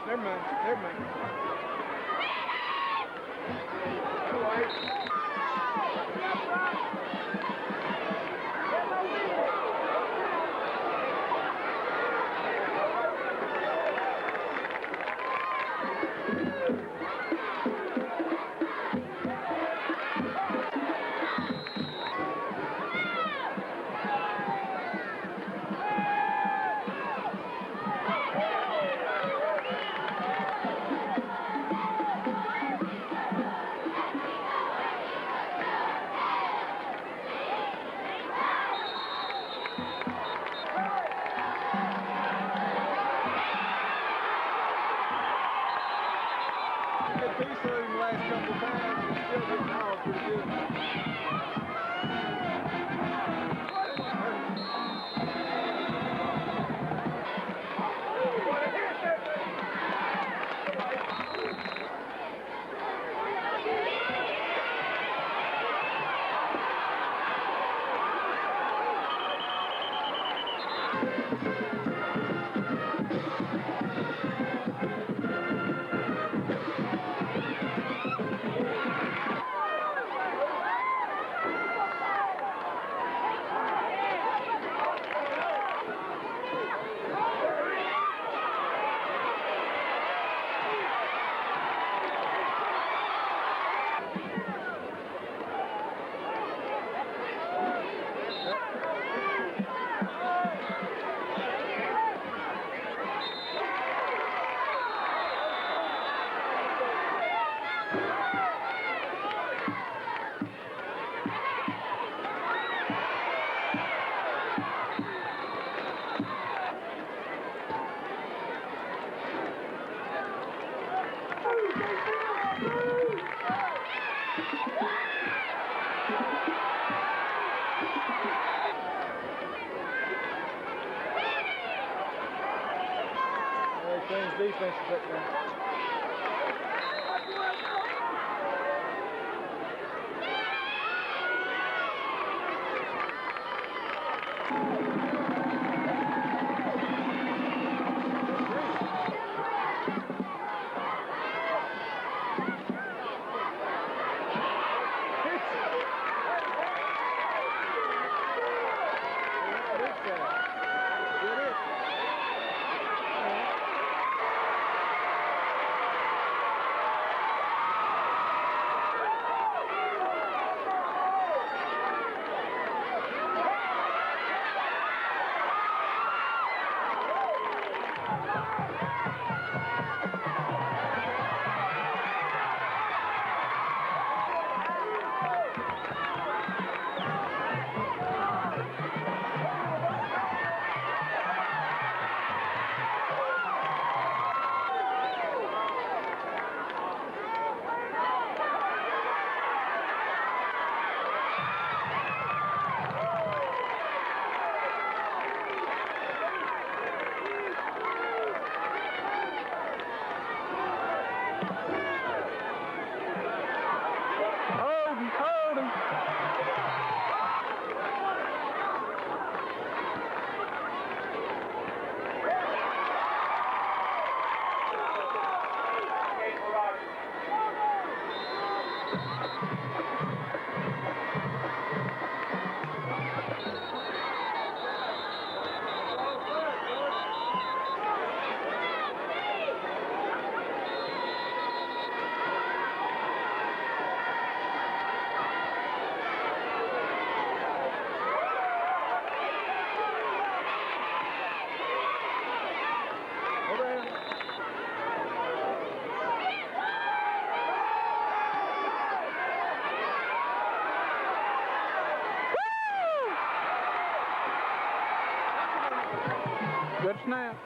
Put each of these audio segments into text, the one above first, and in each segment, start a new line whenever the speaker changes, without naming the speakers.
Never mind. Last couple of times, and still getting off pretty good. King's defense is up there. Good snap.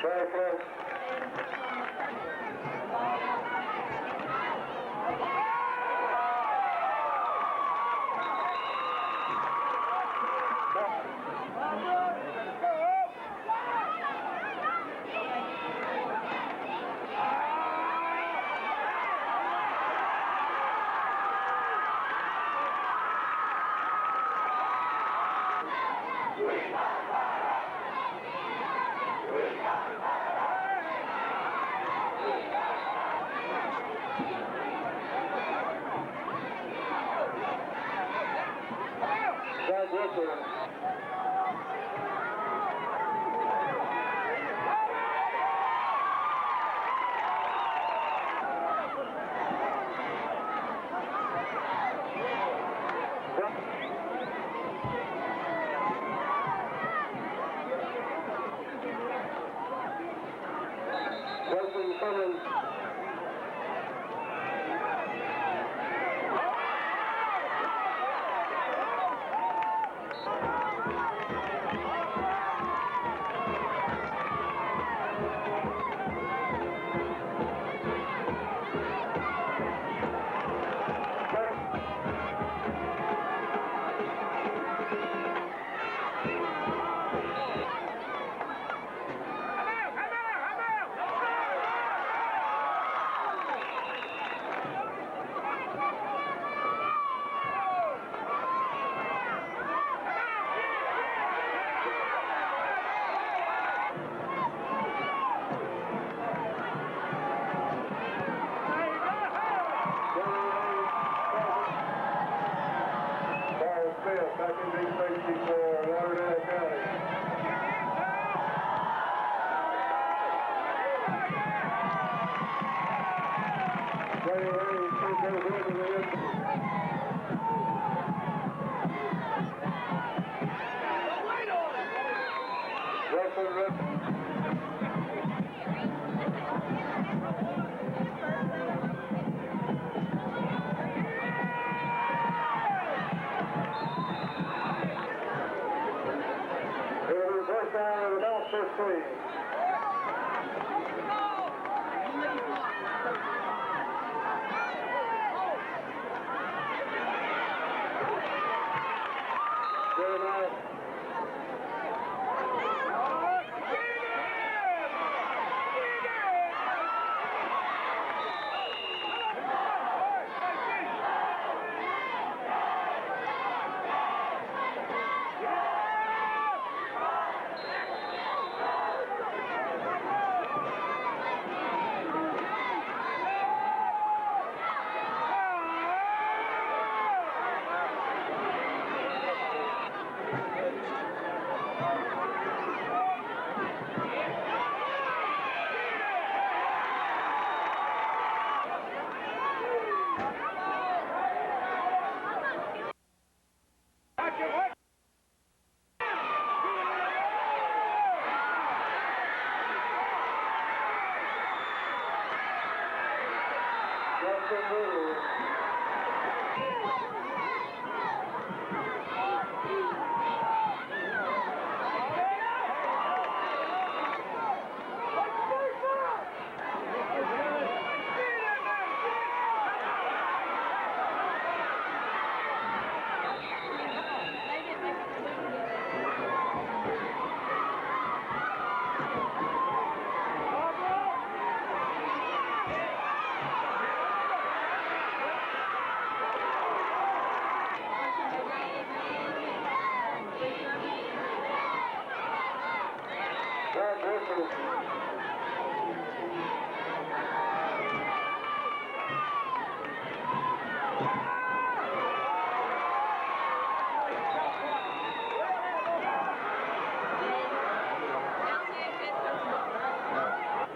Very close. Back in big safety for Lauderdale County. Ready, first down and about 15. Very nice.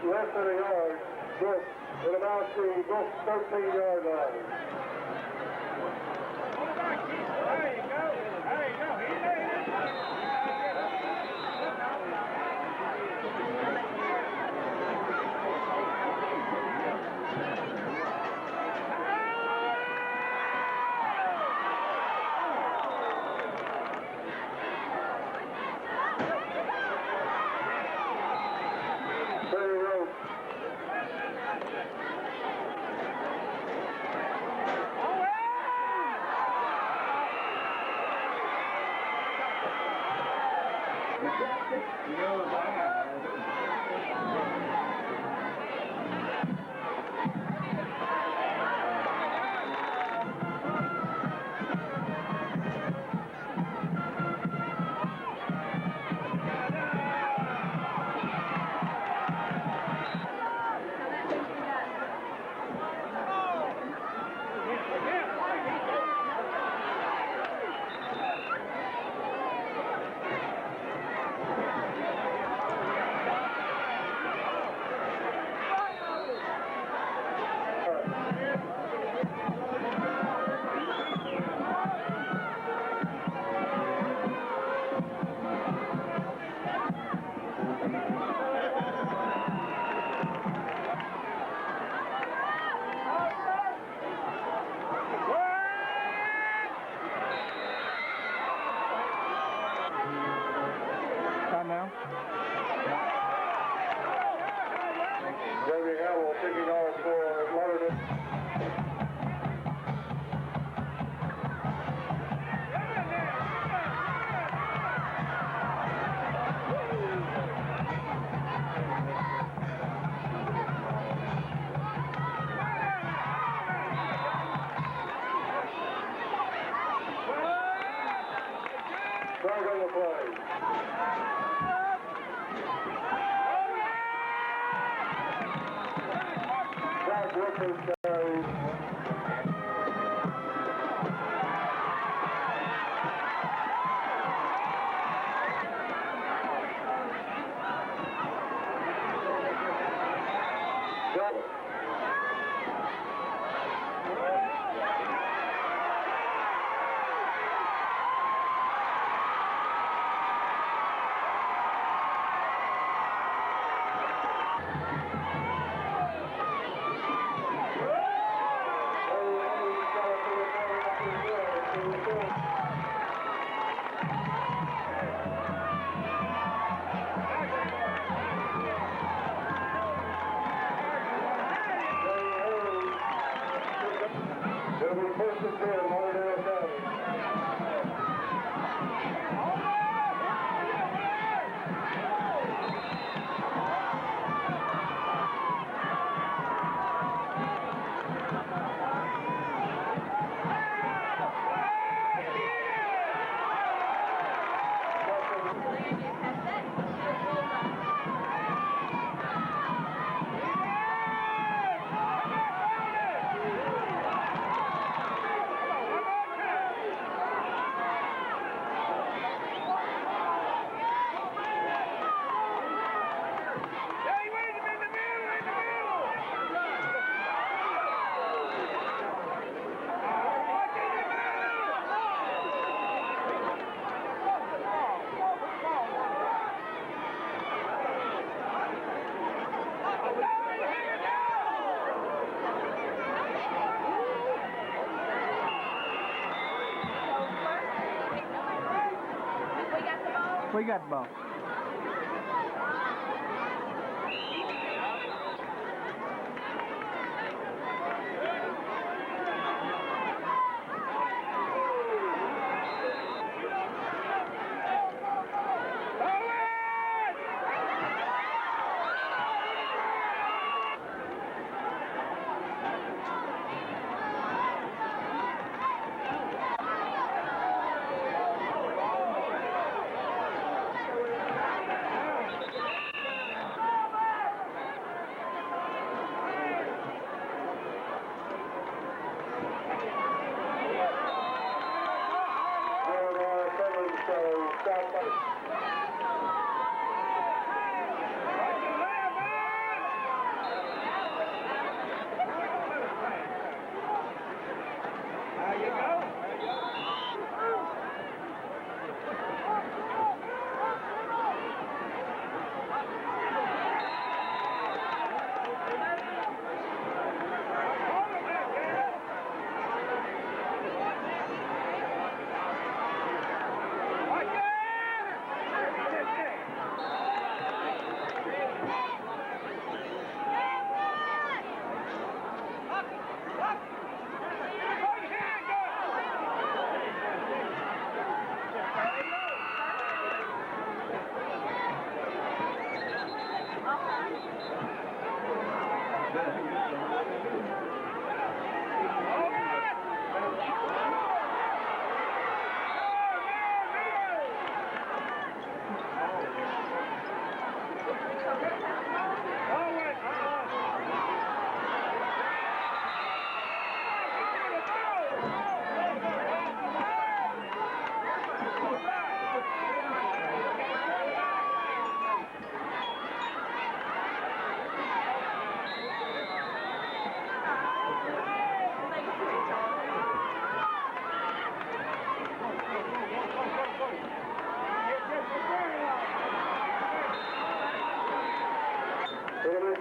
Less than a yard, Brooks, at about the Brooks 13-yard line. There you go. There you go. He made it.
Now.
Jamie Howell taking off for Lauderdale. Flag on the play. Zach Wilson carries. It'll be first and 10, Lauderdale County.
We got the ball.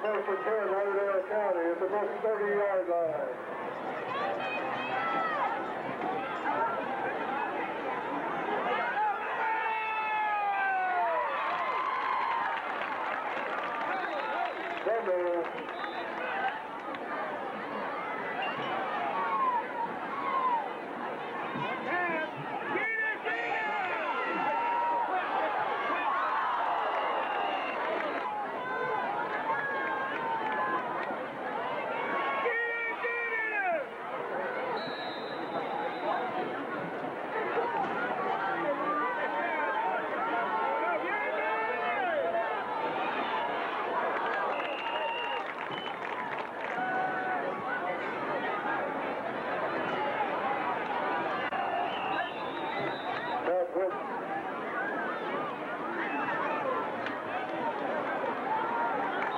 first and 10, Lauderdale County at the 30-yard line.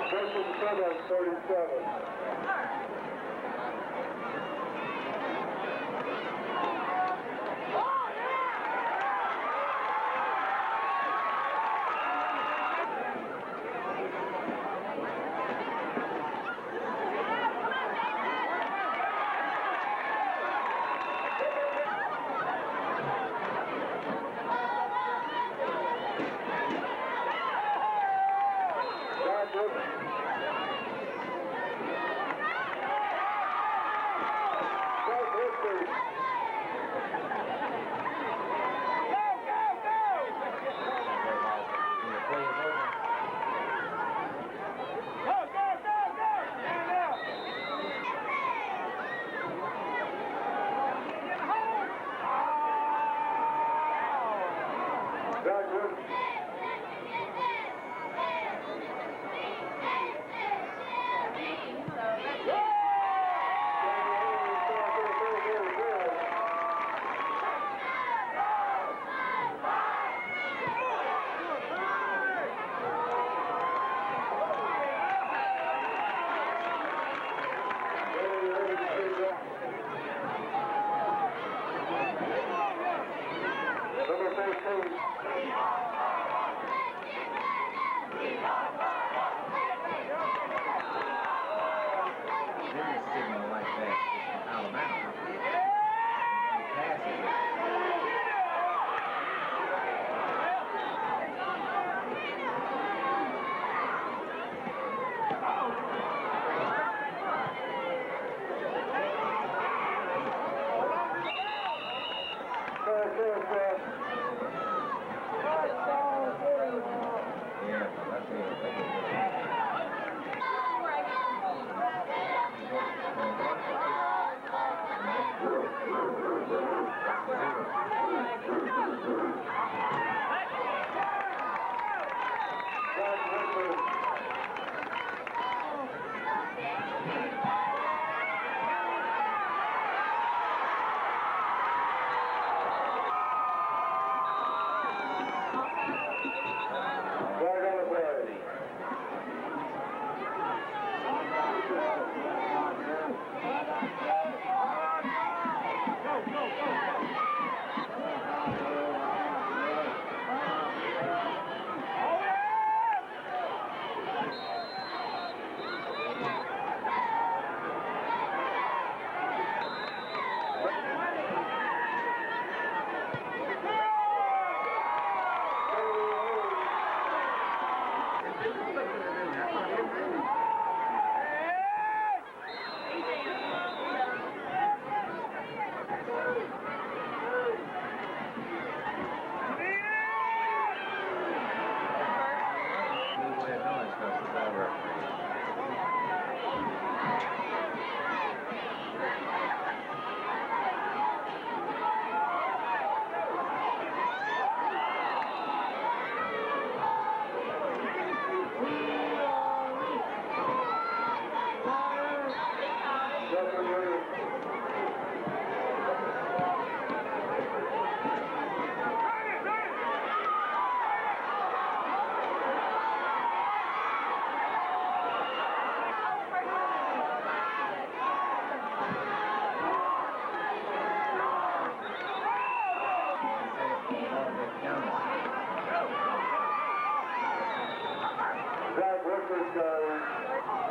First and 37. Workers go.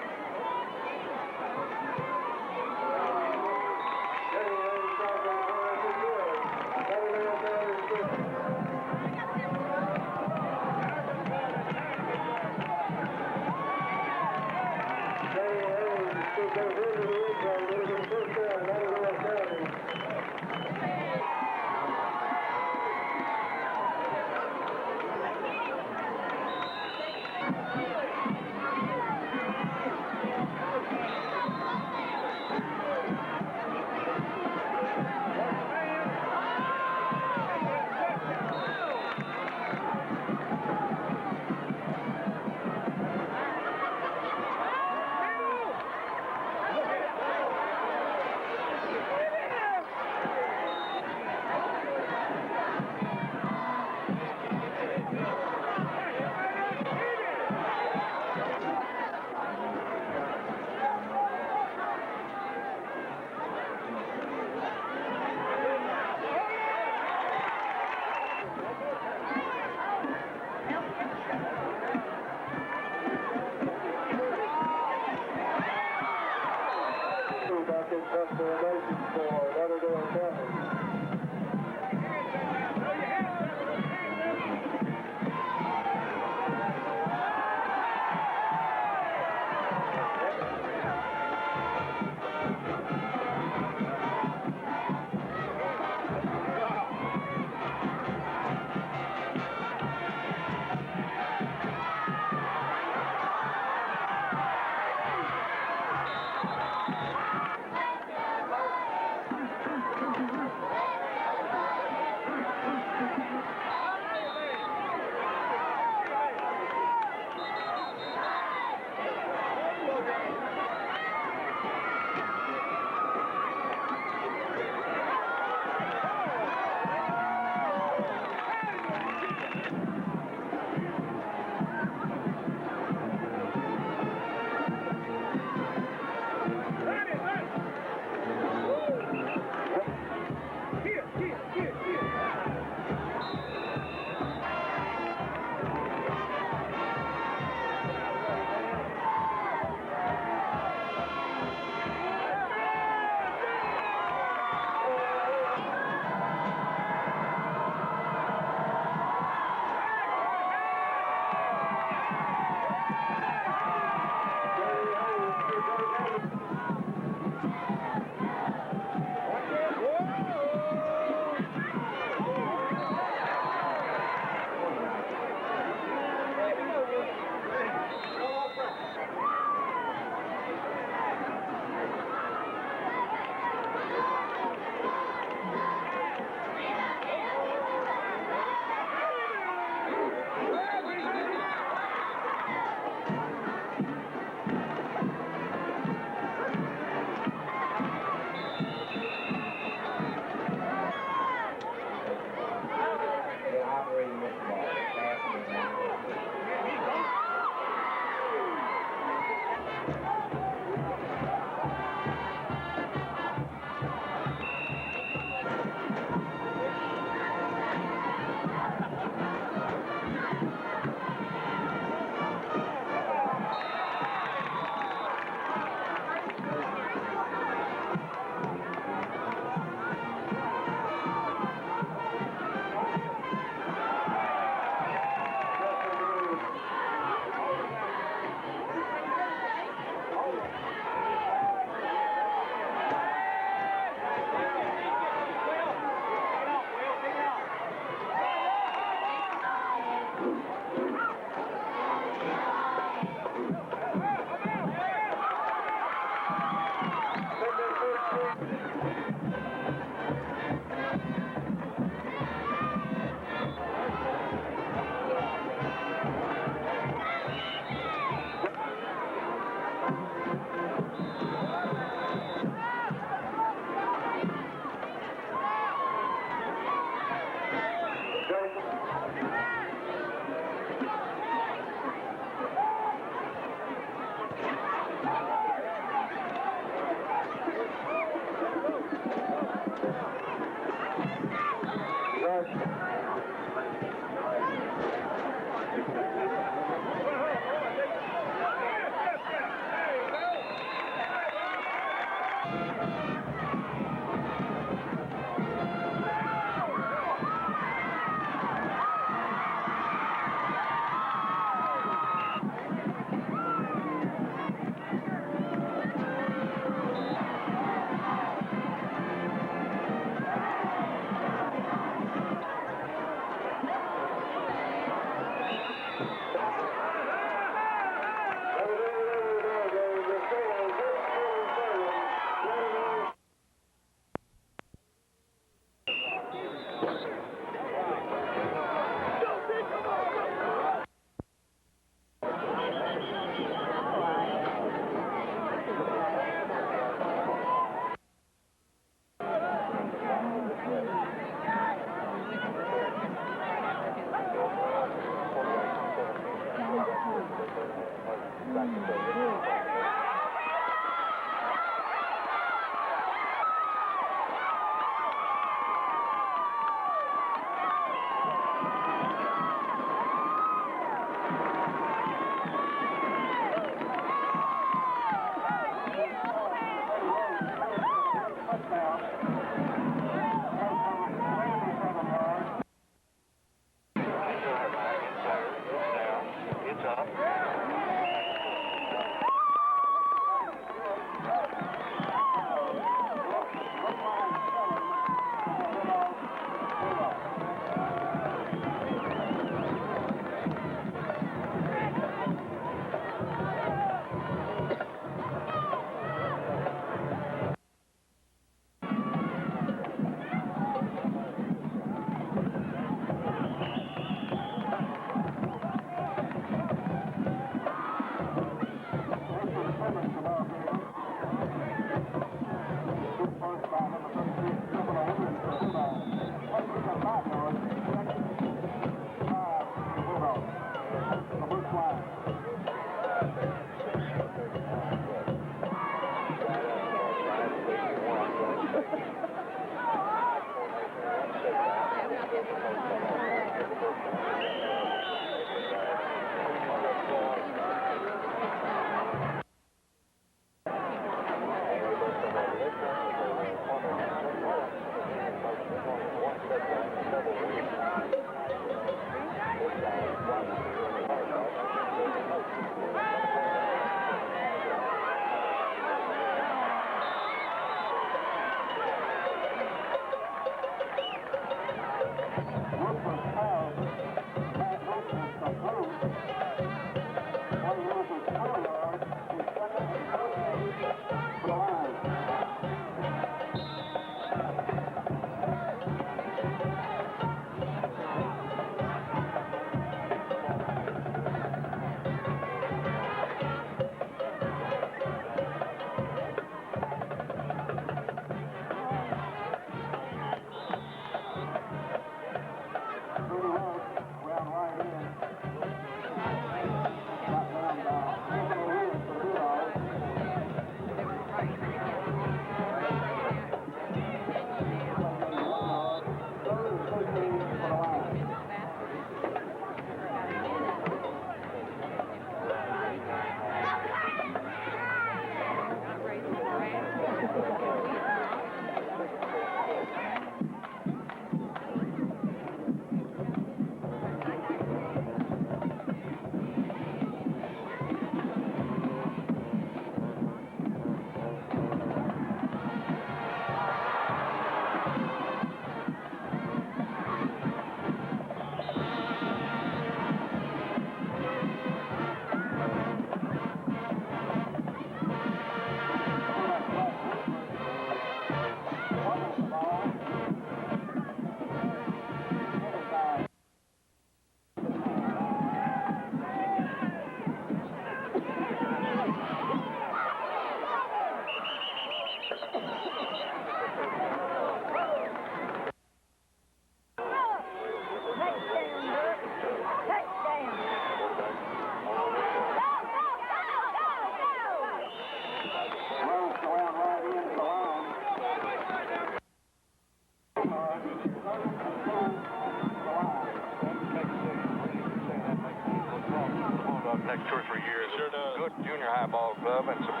Next 2 or 3 years.
Sure does.
Good junior high ball club and some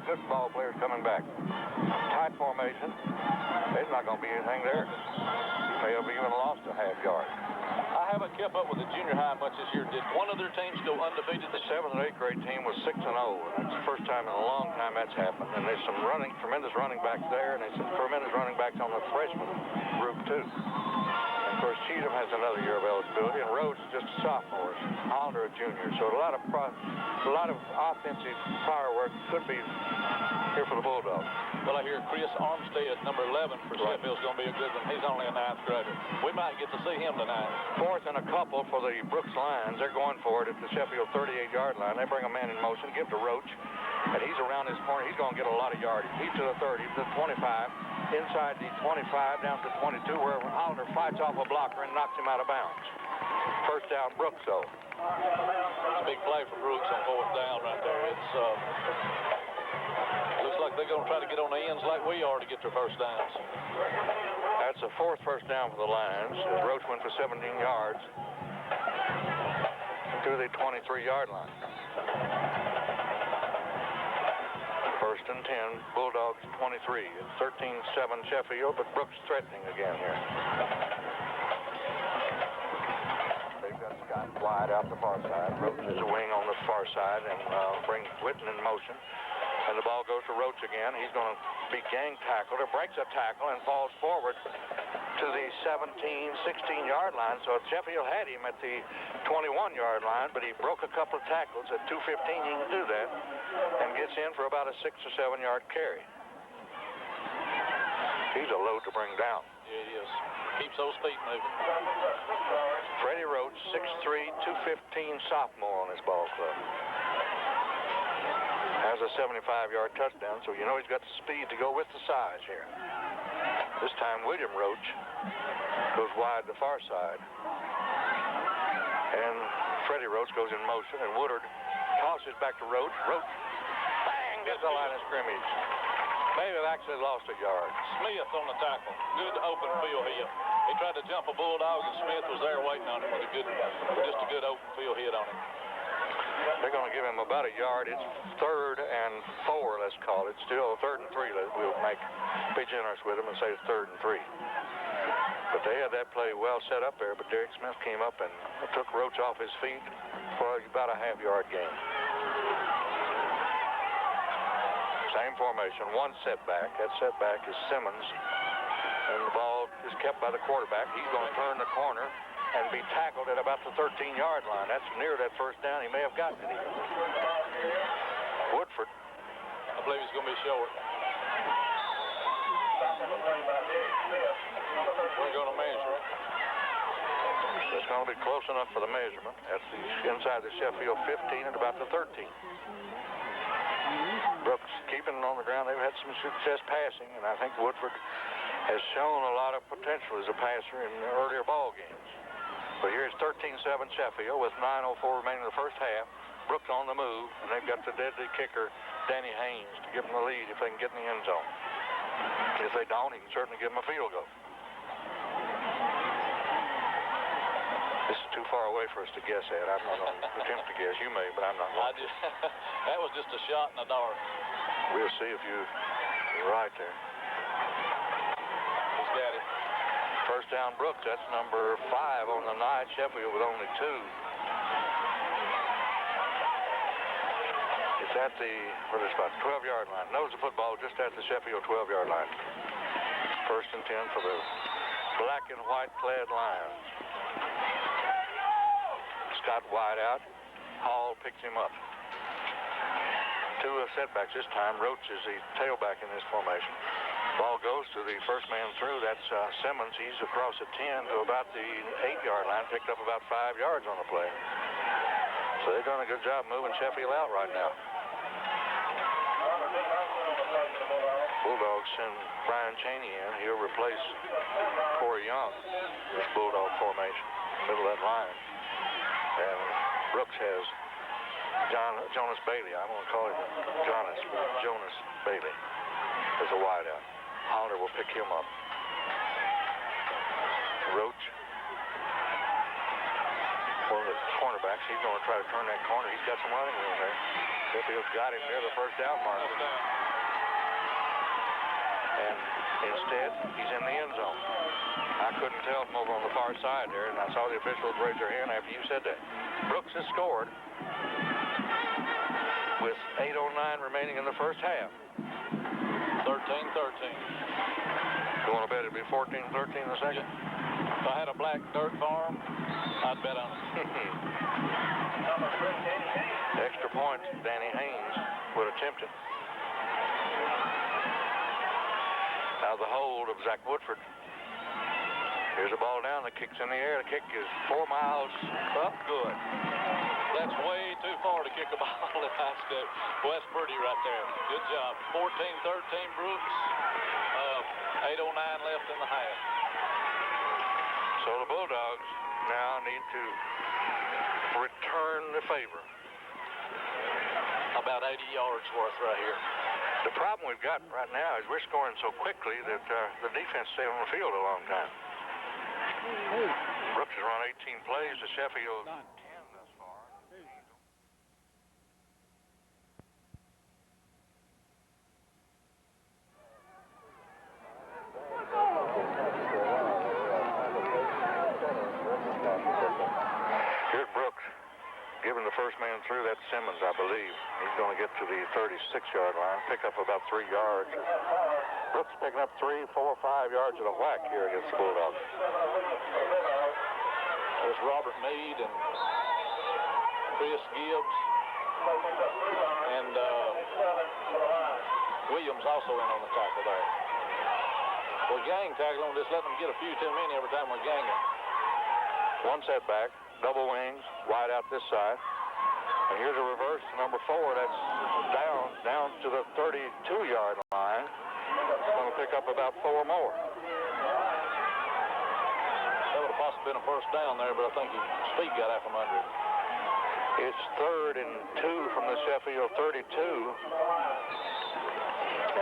good ball players coming back. Tight formation. There's not going to be anything there. May have even lost a half yard.
I haven't kept up with the junior high much this year. Did one of their teams go undefeated?
The 7th and 8th grade team was 6-0, and that's the first time in a long time that's happened. And there's some tremendous running backs there, and there's some tremendous running backs on the freshman group too. And of course, Cheatham has another year of eligibility, and Rhodes is just a sophomore, Hollander a junior. So a lot of offensive fireworks could be here for the Bulldogs.
Well, I hear Chris Armstead, number 11 for Sheffield, is going to be a good one. He's only a 9th grader. We might get to see him tonight.
4th and a couple for the Brooks Lions. They're going for it at the Sheffield 38-yard line. They bring a man in motion, give to Roach, and he's around this corner. He's going to get a lot of yardage. He's to the 30, to the 25, inside the 25, down to 22, where Hollander fights off a blocker and knocks him out of bounds. First down, Brooks, though.
It's a big play for Brooks on 4th down right there. It's looks like they're going to try to get on the ends like we are to get their first downs.
That's a 4th first down for the Lions. As Roach went for 17 yards to the 23-yard line. 1st and 10, Bulldogs 23. It's 13-7 Sheffield, but Brooks threatening again here. They've got Scott wide out the far side. Roach is a wing on the far side and brings Whitten in motion. And the ball goes to Roach again. He's going to be gang tackled or breaks a tackle and falls forward to the 16-yard line. So Sheffield had him at the 21-yard line, but he broke a couple of tackles. At 2:15, he can do that and gets in for about a 6 or 7 yard carry. He's a load to bring down.
Yeah, he is. Keeps those feet moving.
Freddie Roach, 6'3", 215 sophomore on his ball club. Has a 75-yard touchdown, so you know he's got the speed to go with the size here. This time William Roach goes wide the far side. And Freddie Roach goes in motion, and Woodard tosses back to Roach. Roach, bang, gets the line of scrimmage. May have actually lost a yard.
Smith on the tackle. Good open field hit. He tried to jump a Bulldog, and Smith was there waiting on him with just a good open field hit on him.
They're going to give him about a yard. It's 3rd and 4, let's call it. Still 3rd and 3. We'll be generous with him and say it's 3rd and 3. But they had that play well set up there, but Derek Smith came up and took Roach off his feet for about a half-yard gain. Same formation, one setback. That setback is Simmons. And the ball is kept by the quarterback. He's going to turn the corner and be tackled at about the 13-yard line. That's near that first down. He may have gotten it even. Woodford.
I believe he's going to be short. We're going to measure it.
It's going to be close enough for the measurement. That's inside the Sheffield 15 at about the 13. Brooks keeping it on the ground. They've had some success passing, and I think Woodford has shown a lot of potential as a passer in the earlier ball games. But here's 13-7 Sheffield with 9:04 remaining in the first half. Brooks on the move, and they've got the deadly kicker, Danny Haynes, to give them the lead if they can get in the end zone. If they don't, he can certainly give them a field goal. This is too far away for us to guess at. I'm not going to attempt to guess. You may, but I'm not going to.
That was just a shot in the dark.
We'll see if you're right there.
He's got it.
First down, Brooks. That's number 5 on the night. Sheffield with only 2. It's at the, what is it, about 12-yard line. Knows the football just at the Sheffield 12-yard line. 1st and 10 for the black and white clad Lions. Scott wide out. Hall picks him up. 2 setbacks this time. Roach is the tailback in this formation. Ball goes to the first man through. That's Simmons. He's across the 10 to about the 8-yard line. Picked up about 5 yards on the play. So they've done a good job moving Sheffield out right now. Bulldogs send Brian Cheney in. He'll replace Corey Young. This Bulldog formation. Middle of that line. And Brooks has Jonas Bailey. I'm going to call him Jonas Bailey as a wideout. Holler will pick him up. Roach, one of the cornerbacks, he's going to try to turn that corner. He's got some running room there. Sheffield's got him near the first down mark. And instead, he's in the end zone. I couldn't tell from over on the far side there, and I saw the officials raise their hand after you said that. Brooks has scored with 8:09 remaining in the first half.
13-13.
You want to bet it'd be 14-13 in the second?
If I had a black dirt farm, I'd bet on it.
Extra point, Danny Haynes would attempt it. Now the hold of Zach Woodford. Here's a ball down. The kick's in the air. The kick is 4 miles up. Good.
That's way too far to kick a ball in high school. Well, that's pretty right there. Good job. 14-13 Brooks. 8:09 left in the half.
So the Bulldogs now need to return the favor.
About 80 yards worth right here.
The problem we've got right now is we're scoring so quickly that the defense stay on the field a long time. Brooks has run 18 plays to Sheffield 10 thus far. Here's Brooks giving the first man through. That's Simmons, I believe. He's going to get to the 36-yard line, pick up about 3 yards. Brooks picking up 3, 4, 5 yards at a whack here against the Bulldogs.
There's Robert Meade and Chris Gibbs and Williams also in on the tackle there. We're gang tackling, just letting them get a few too many every time we're ganging.
One setback, double wings, wide out this side. And here's a reverse to number 4. That's down to the 32-yard line. It's going to pick up about 4 more.
That would have possibly been a first down there, but I think his feet got out from under it.
It's 3rd and 2 from the Sheffield 32.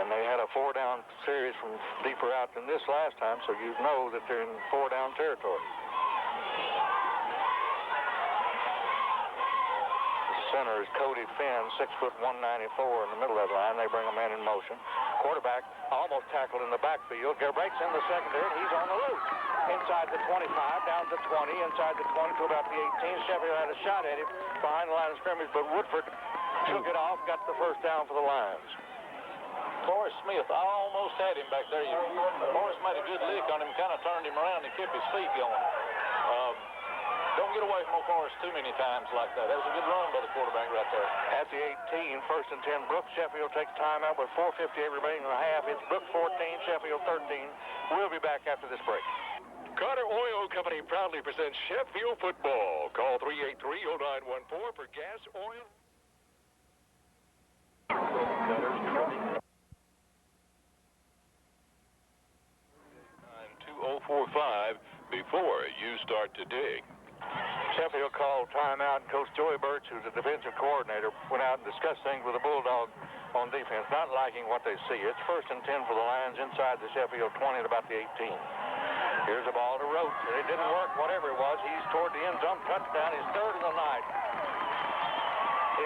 And they had a 4-down series from deeper out than this last time, so you know that they're in 4-down territory. Center is Cody Finn, 6'1", 194 in the middle of that line. They bring a man in motion. Quarterback almost tackled in the backfield. Breaks in the secondary, and he's on the loose. Inside the 25, down to 20, inside the 20 to about the 18. Sheffield had a shot at him behind the line of scrimmage, but Woodford took it off, got the first down for the Lions.
Forrest Smith almost had him back there. Forrest made a good lick on him, kind of turned him around and kept his feet going. Don't get away from Forrest too many times like that. That was a good run by the quarterback right there.
At the 18, 1st and 10, Brooks. Sheffield takes timeout with 4:58 remaining in the half. It's Brooks 14, Sheffield 13. We'll be back after this break.
Carter Oil Company proudly presents Sheffield football. Call 383-0914 for gas, oil. 2045 before you start to dig.
Sheffield called timeout, and Coach Joey Birch, who's the defensive coordinator, went out and discussed things with the Bulldogs on defense, not liking what they see. It's 1st and 10 for the Lions inside the Sheffield 20 at about the 18. Here's a ball to Roach, and it didn't work, whatever it was. He's toward the end zone, touchdown, his 3rd of the night.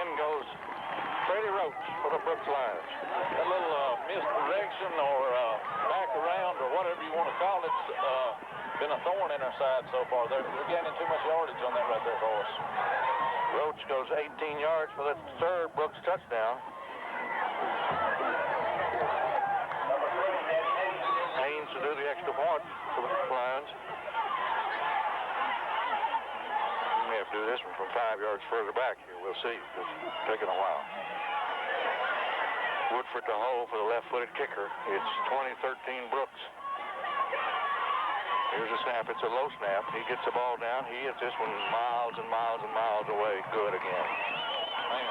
In goes Freddie Roach for the Brooks Lions.
That little misdirection or back around or whatever you want to call it, been a thorn in our side so far. They're gaining too much yardage on that right there for us.
Roach goes 18 yards for the 3rd Brooks touchdown. Haynes to do the extra point for the Lions. We may have to do this one from 5 yards further back here. We'll see. It's taking a while. Woodford to hold for the left-footed kicker. It's 2013 Brooks. Here's a snap. It's a low snap. He gets the ball down. He hits this one miles and miles and miles away. Good again.
Man.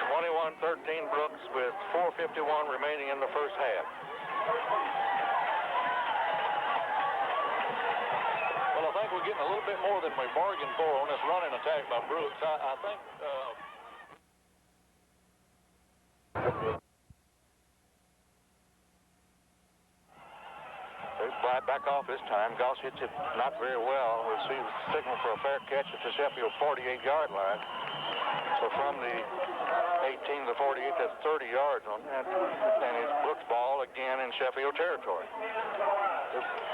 21-13 Brooks with 4:51 remaining in the first half.
Well, I think we're getting a little bit more than we bargained for on this running attack by Brooks. I think...
Back off this time. Goss hits it not very well. We'll see signal for a fair catch at the Sheffield 48-yard line. So from the 18 to the 48, that's 30 yards on that. And it's Brooks' ball again in Sheffield territory.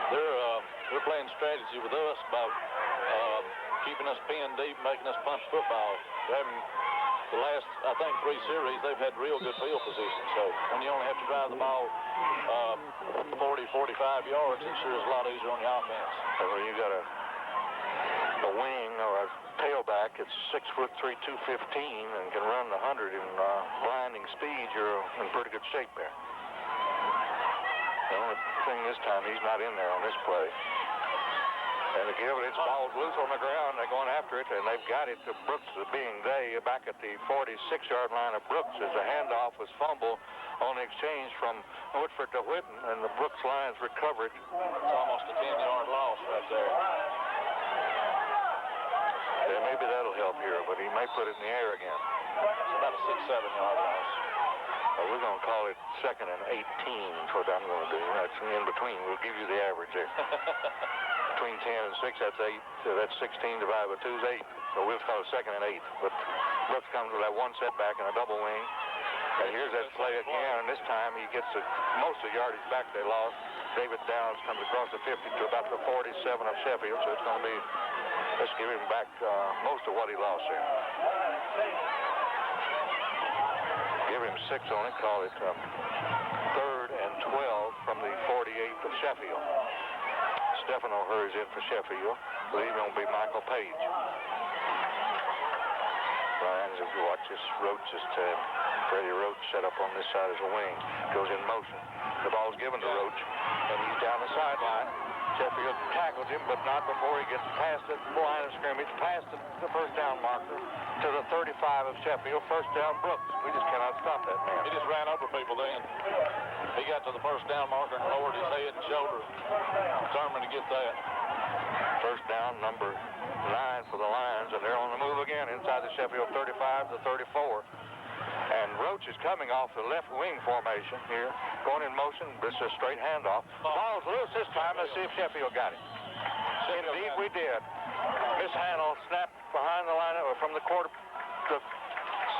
They're playing strategy with us by keeping us pinned deep, making us punch football. They're having the last, I think, 3 series, they've had real good field position. So when you only have to drive the ball 40, 45 yards, it sure is a lot easier on your offense.
So when you got a wing or a tailback that's 6'3", 215, and can run the 100 in blinding speed, you're in pretty good shape there. The only thing this time, he's not in there on this play. And the give it's ball's loose on the ground. They're going after it, and they've got it to Brooks, being they back at the 46-yard line of Brooks as the handoff was fumbled on the exchange from Woodford to Whitten, and the Brooks Lions recovered.
It's almost a 10-yard loss right there.
Yeah, maybe that'll help here, but he may put it in the air again.
It's about a 6-7-yard loss.
We're going to call it 2nd and 18 is what I'm going to do. That's in between. We'll give you the average there. Between 10 and 6, that's 8. So that's 16 divided by 2 is 8. So we'll call it 2nd and 8. But Brooks comes with that one setback and a double wing. And here's that play again, and this time he gets most of the yardage back they lost. David Downs comes across the 50 to about the 47 of Sheffield, so it's going to be, let's give him back most of what he lost there. Give him 6 on it, call it 3rd and 12 from the 48th of Sheffield. Stefano hurries in for Sheffield. I believe it'll be Michael Page. Lions, if you watch this, Roach just Freddie Roach set up on this side as a wing. Goes in motion. The ball's given to Roach, and he's down the sideline. Sheffield tackles him, but not before he gets past the line of scrimmage, past the first down marker to the 35 of Sheffield. First down, Brooks. We just cannot stop that man.
He just ran over people then. He got to the first down marker and lowered his head and shoulder, determined to get that.
First down, number 9 for the Lions, and they're on the move again inside the Sheffield 35 to 34. And Roach is coming off the left wing formation here, going in motion. This is a straight handoff. Ball's loose this time. Let's see if Sheffield got it. Indeed, we did. Miss Hannell snapped behind the line from the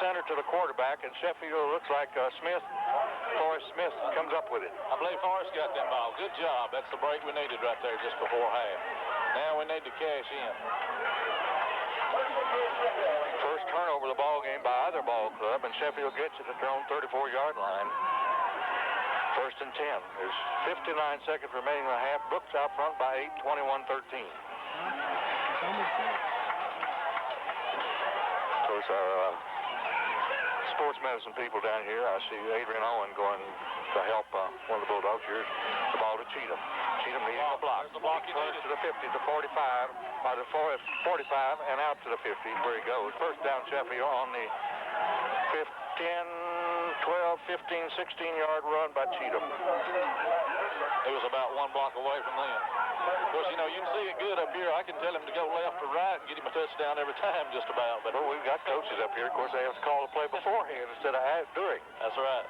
center to the quarterback, and Sheffield looks like Forrest Smith comes up with it.
I believe Forrest got that ball. Good job. That's the break we needed right there just before half. Now we need to cash in.
First turnover of the ball game by either ball club, and Sheffield gets it at their own 34-yard line. First and 10. There's 59 seconds remaining in the half. Brooks out front by 8, 21-13. Of course, our sports medicine people down here, I see Adrian Owen going to help one of the Bulldogs. Here's the ball to Cheatham. Cheatham needing a block. Turns to the 50, to 45, or the 45, and out to the 50 where he goes. First down Sheffield on the 10, 12, 15, 16-yard run by Cheatham.
He was about 1 block away from them. Of course, you know, you can see it good up here. I can tell him to go left or right and get him a touchdown every time just about. But
we've got coaches up here. Of course, they have to call the play beforehand instead of during.
That's right.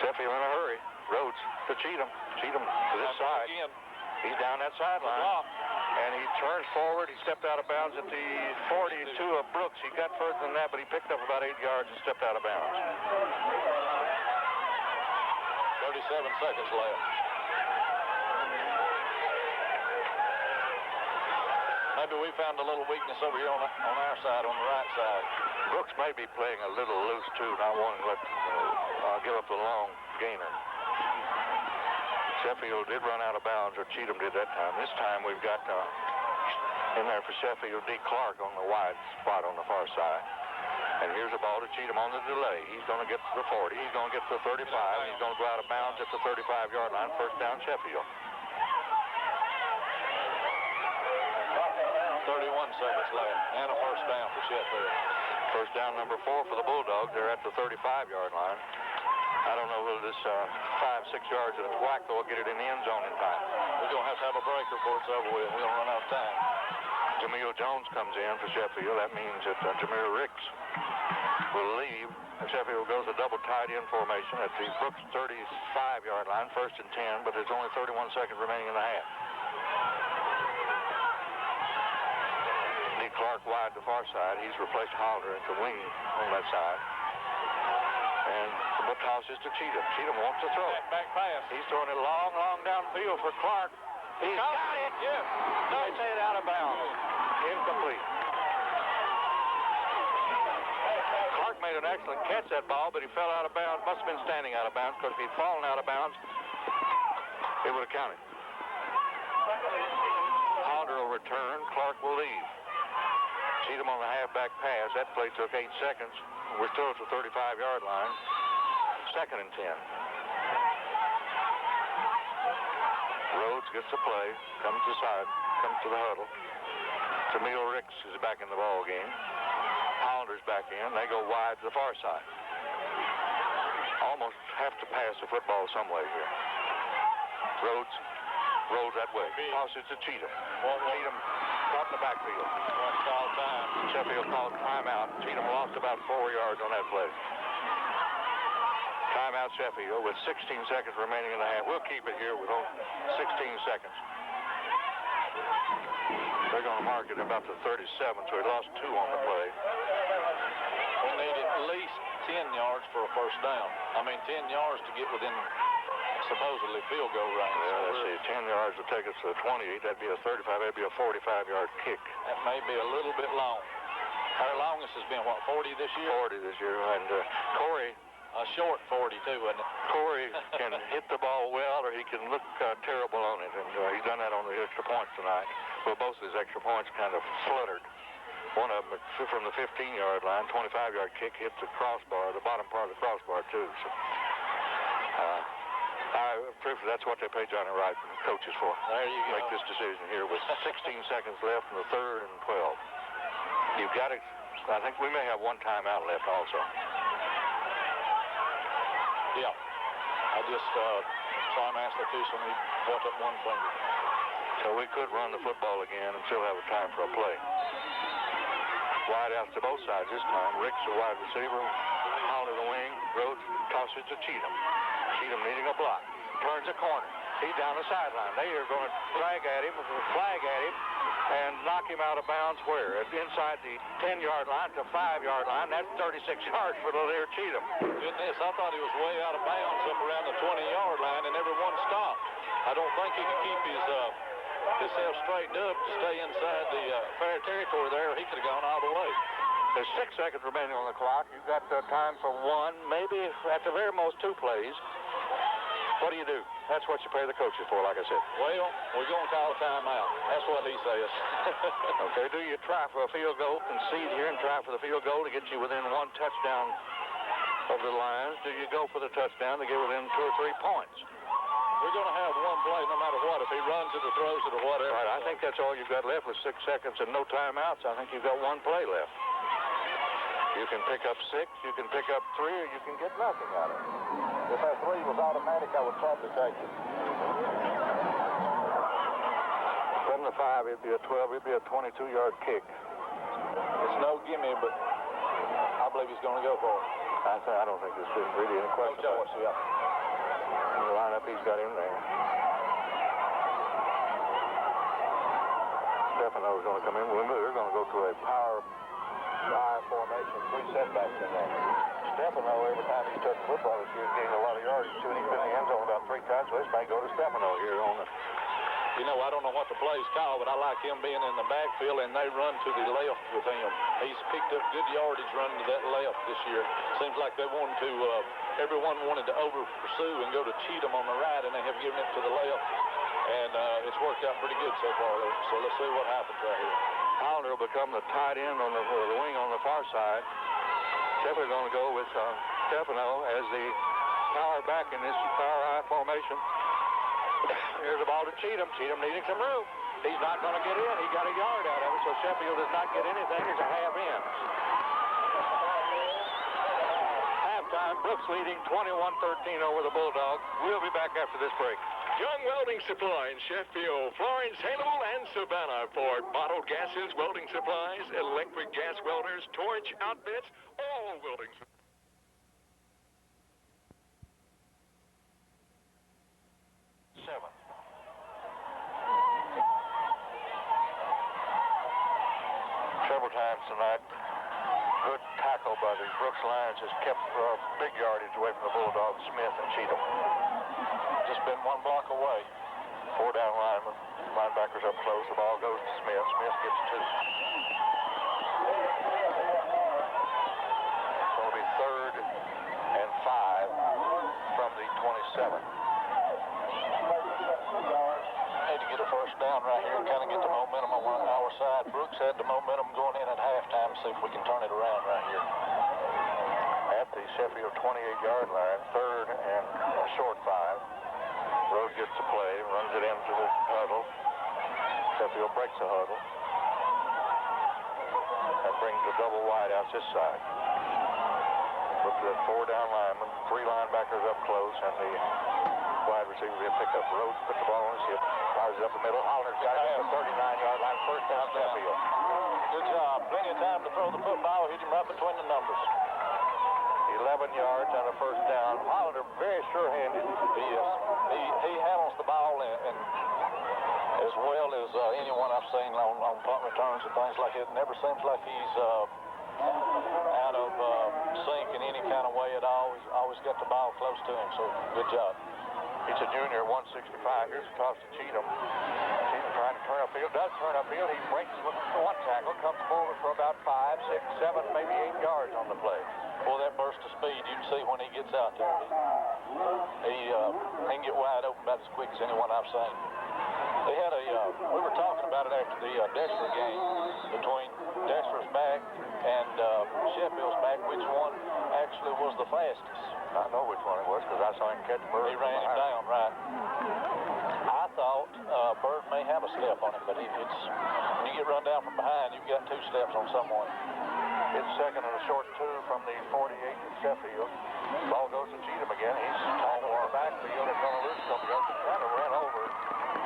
Sheffield in a hurry. Rhodes to Cheatham. Cheatham to this side.
Again.
He's down that sideline. And he turns forward. He stepped out of bounds at the 42 of Brooks. He got further than that, but he picked up about 8 yards and stepped out of bounds.
37 seconds left. Maybe we found a little weakness over here on our side, on the right side.
Brooks may be playing a little loose, too, not wanting to give up the long gainer. Sheffield did run out of bounds, or Cheatham did that time. This time we've got in there for Sheffield, D. Clark on the wide spot on the far side. And here's the ball to Cheatham on the delay. He's going to get to the 40. He's going to get to the 35. He's going to go out of bounds at the 35-yard line. First down, Sheffield.
31 seconds left, and a first down for Sheffield.
First down number 4 for the Bulldogs. They're at the 35-yard line. I don't know whether this 5-6 yards of whack will get it in the end zone in time.
We're going to have a break before it's over with. We're going to run out of time.
Jamil Jones comes in for Sheffield. That means that Jameer Ricks will leave. Sheffield goes a double tight end formation at the Brooks 35-yard line, first and 10, but there's only 31 seconds remaining in the half. D. Clark wide to the far side. He's replaced Holder at the wing on that side. And the toss is to Cheatham. Cheatham wants to throw it.
Back pass.
He's throwing it long, long downfield for Clark. He's got it.
Yeah.
They say it out of bounds. Incomplete. Clark made an excellent catch that ball, but he fell out of bounds. Must have been standing out of bounds, because if he'd fallen out of bounds, it would have counted. Holder will return. Clark will leave. Cheatham on the halfback pass. That play took 8 seconds. We're still at the 35-yard line. Second and 10. Rhodes gets the play. Comes to the side. Comes to the huddle. Jamil Ricks is back in the ball game. Hollander's back in. They go wide to the far side. Almost have to pass the football some way here. Rhodes rolls that way. Tosses to Cheatham. Cheatham caught in the backfield. Called time. Sheffield called timeout. Cheatham lost about 4 yards on that play. Timeout Sheffield with 16 seconds remaining in the half. We'll keep it here with only 16 seconds. They're going to mark it about the 37, so he lost 2 on the play.
We need at least 10 yards for a first down. I mean, 10 yards to get within supposedly field goal range.
Yeah, let's see. 10 yards will take us to the 28. That'd be a 35. That'd be a 45-yard kick.
That may be a little bit long. Our longest has been, what, 40 this year?
40 this year. And Corey...
A short 40, too, isn't it?
Corey can hit the ball well, or he can look terrible on it. And he's done that on the extra points tonight. Well, both of his extra points kind of fluttered. One of them from the 15-yard line, 25-yard kick, hit the crossbar, the bottom part of the crossbar, too. So, that's what they pay Johnny Wright coaches for.
There you go.
Make this decision here with 16 seconds left in the 3rd and 12. You've got to, I think we may have one timeout left also.
Yeah. I just saw him ask the official, and he brought up one finger.
So we could run the football again and still have a time for a play. Wide outs to both sides this time. Rick's the wide receiver. Howler the wing. Rhodes tosses to Cheatham. Cheatham needing a block. Turns a corner. He's down the sideline. They are going to drag at him, flag at him, and knock him out of bounds where? Inside the 10-yard line to 5-yard line. That's 36 yards for the Lear Cheatham.
Goodness, I thought he was way out of bounds up around the 20-yard line, and everyone stopped. I don't think he could keep himself straightened up to stay inside the fair territory there. He could have gone all the way.
There's 6 seconds remaining on the clock. You've got time for one, maybe at the very most 2 plays. What do you do? That's what you pay the coaches for, like I said.
Well, we're going to call a timeout. That's what he says.
Okay, do you try for a field goal, concede here and try for the field goal to get you within 1 touchdown of the Lions? Do you go for the touchdown to get within 2 or 3 points?
We're going to have one play no matter what. If he runs it or throws it or whatever.
Right, I think that's all you've got left with 6 seconds and no timeouts. I think you've got 1 play left. You can pick up 6, you can pick up 3, or you can get nothing out of it. If that 3 was automatic, I would probably take it. 7 to 5, it'd be a 12, it'd be a 22-yard kick.
It's no gimme, but I believe he's going to go for it.
I don't think there's really any question.
No choice, yeah.
In the lineup he's got in there. Stefano's going to come in. We're going to go to a power I formation, 3 setbacks in there. Stefano, every time he's touched football this year, is getting a lot of yardage too, and he's been in the end zone about 3 times, so this might go to Stefano here on the...
You know, I don't know what the play's called, but I like him being in the backfield, and they run to the left with him. He's picked up good yardage running to that left this year. Seems like they wanted to, everyone wanted to over-pursue and go to Cheatham on the right, and they have given it to the left. And it's worked out pretty good so far, though. So let's see what happens right here.
Hollander will become the tight end on the wing on the far side. Definitely going to go with Stefano as the power back in this power I formation. Here's the ball to Cheatham. Cheatham needing some room. He's not going to get in. He got a yard out of it, so Sheffield does not get anything. It's a half in. Halftime, Brooks leading 21-13 over the Bulldogs. We'll be back after this break.
Young Welding Supply in Sheffield, Florence, Hannibal, and Savannah for bottled gases, welding supplies, electric gas welders, torch outfits, all welding supplies.
Several times tonight, good tackle by the Brooks Lions has kept big yardage away from the Bulldogs, Smith and Cheatham. Just been 1 block away. 4 down linemen, linebackers up close. The ball goes to Smith. Smith gets 2. So it'll be 3rd and 5 from the 27.
Need to get a first down right here and kind of get the momentum on our side. Brooks had the momentum going in at halftime. See if we can turn it around right here.
At the Sheffield 28-yard line, 3rd and a short 5. Rhodes gets the play, runs it into the huddle. Sheffield breaks the huddle. That brings the double wide out this side. The 4 down linemen, 3 linebackers up close, and the wide receiver will pick up. Rhodes puts the ball on his hip, fires it up the middle. Holler's got it at the 39-yard line. First down, Sheffield.
Good job. Plenty of time to throw the football. Hit him right between the numbers.
11 yards on a first down. Hollander very sure-handed.
He is. He handles the ball and as well as anyone I've seen on punt returns and things like it. It never seems like he's out of sync in any kind of way at all. He's always got the ball close to him, so good job.
He's a junior, 165. Here's a toss to Cheatham. Cheatham trying to turn upfield. Does turn upfield. He breaks with one tackle. Comes forward for about 5, 6, 7, maybe 8 yards on the play.
Boy, that burst of speed, you can see when he gets out there. He can get wide open about as quick as anyone I've seen. They had we were talking about it after the Dexter game between Dexter's back and Sheffield's back, which one actually was the fastest.
I know which one it was because I saw him catch Bird.
He ran him down, right. I thought Bird may have a step on him, but when you get run down from behind, you've got 2 steps on someone.
It's second and a short 2 from the 48 of Sheffield. Ball goes to Cheatham again. He's tangled in the backfield and going to lose a couple yards. He kind of ran over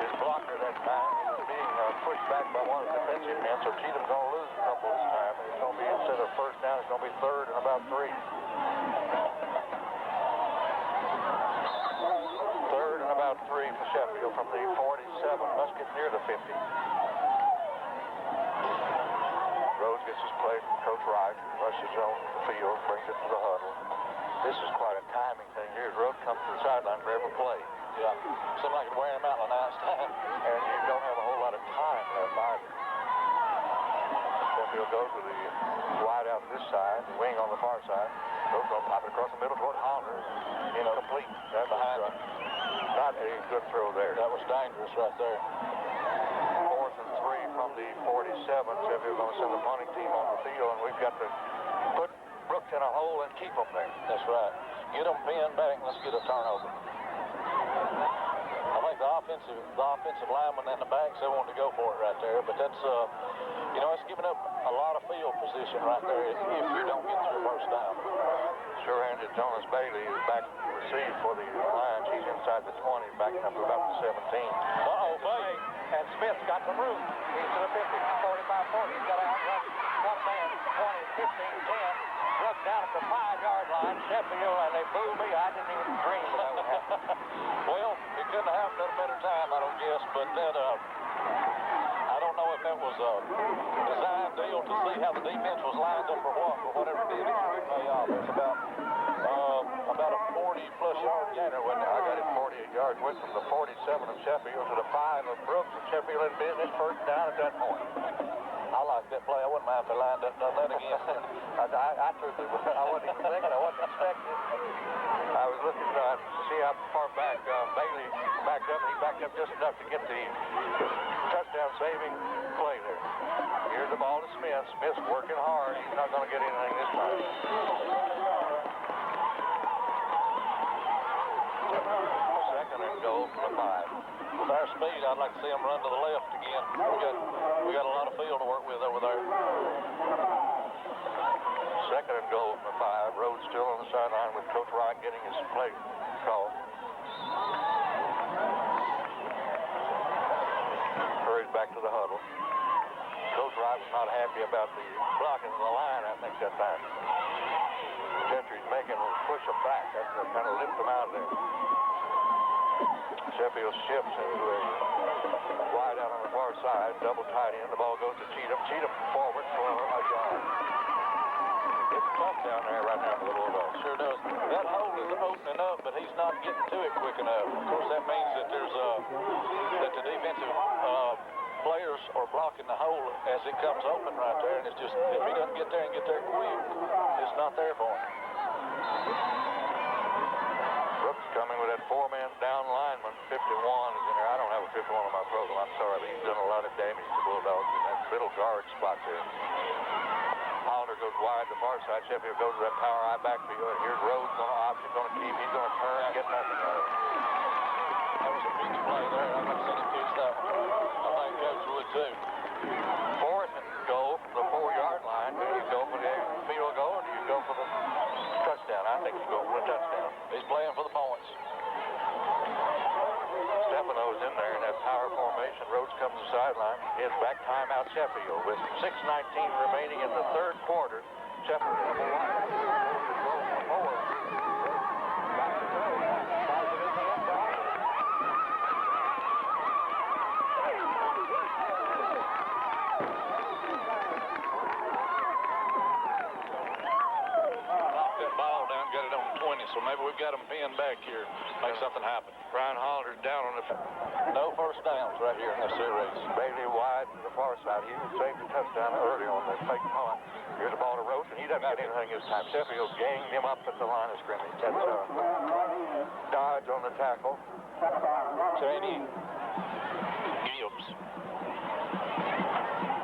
his blocker that time. He was being pushed back by one of the defensive men, so Cheatham's going to lose a couple this time. And it's going to be, instead of first down, it's going to be 3rd and about 3. 3rd and about 3 for Sheffield from the 47. Must get near the 50. Rhodes gets his play from Coach Wright, rushes on the field, brings it to the huddle. This is quite a timing thing here. Rhodes comes to the sideline for every play.
Yeah, seemed like it wearing him out in the last time.
And you don't have a whole lot of time left either. Sheffield goes to the wide out this side, the wing on the far side. Rhodes going to pop it across the middle toward Hollander. Incomplete. That behind him. Not a good throw there.
That was dangerous right there.
4th and 3 from the 47. Sheffield going to send the punting team on the field, and we've got to put Brooks in a hole and keep them there.
That's right. Get them pinned back and let's get a turnover. I think the offensive lineman and the backs, they wanted to go for it right there, but that's, it's giving up a lot of field position right there if you don't get to the first down.
Sure-handed Jonas Bailey is back to receive for the Lions. He's inside the 20, backing up to about the 17.
Uh-oh, Bailey.
And Smith's got some room. He's to the 50, 45, 40. He's got to outrun one man, 20, 15, 10. Runs down at the 5-yard line. Sheffield, and they boo me. I didn't even dream that would happen.
Well, it couldn't have happened at a better time, I don't guess, but that, I don't know if that was a design deal to see how the defense was lined up or what, but whatever it did, it did pay off. It's about a 40-plus yard gainer, wasn't it?
I got it 48 yards. Went from the 47 of Sheffield to the 5 of Brooks, and Sheffield had business first down at that point.
I like that play. I wouldn't mind if they lined up and done that again.
I truthfully, I wasn't even thinking. I wasn't expecting. I was looking to see how far back Bailey backed up. He backed up just enough to get the touchdown-saving play there. Here's the ball to Smith. Smith's working hard. He's not going to get anything this time. Second and goal from the 5.
With our speed, I'd like to see them run to the left again. We got a lot of field to work with over there.
Second and goal from the 5. Rhodes still on the sideline with Coach Wright getting his play call. Hurries back to the huddle. Coach Wright was not happy about the blocking of the line, I think, that time. Gentry's making him push him back. That's to kind of lift him out of there. Sheffield shifts into a wide out on the far side, double tight end. The ball goes to Cheatham. Cheatham forward for a yard. It's tough down there right now for the Bulldogs.
Sure does. That hole is opening up, but he's not getting to it quick enough. Of course, that means that that the defensive players are blocking the hole as it comes open right there, and it's just, if he doesn't get there and get there quick, it's not there for him.
Brooks coming with that 4-man down lineman. 51 is in there. I don't have a 51 on my program. I'm sorry, but he's done a lot of damage to Bulldogs in that middle guard spot there. Hollander goes wide to the far side. Sheffield goes to that power eye backfield. Here's Rhodes going to option, going to keep. He's going to turn and get nothing out of it.
That was a big play there. I'd like to see him catch that one. I think Coach would too.
4th and goal from the 4-yard line. Do you go for the field goal or do you go for the touchdown? I Stefano's in there in that power formation. Rhodes comes to the sideline. His back timeout Sheffield with 6:19 remaining in the third quarter. Sheffield double wide.
So maybe we've got them pinned back here. Make something happen.
Brian Hollander's down on the...
No first downs right here in this series.
Bailey wide to the far side. He saved a touchdown early on the fake punt. Here's the ball to Rhodes, and he doesn't get anything this time. Sheffield ganged him up at the line of scrimmage. That's Dodge on the tackle.
Cheney. Gibbs.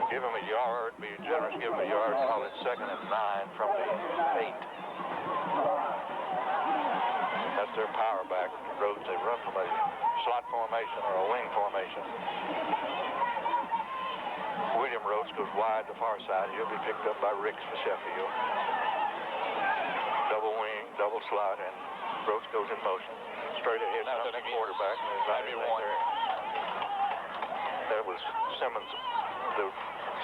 Give him a yard. Be generous. Give him a yard. Call it 2nd and 9 from the 8. That's their power back. Rhodes, they run from a slot formation or a wing formation. William Rhodes goes wide to the far side. He'll be picked up by Ricks for Sheffield. Double wing, double slot, and Rhodes goes in motion. Straight ahead from the quarterback.
Maybe one.
There was Simmons, the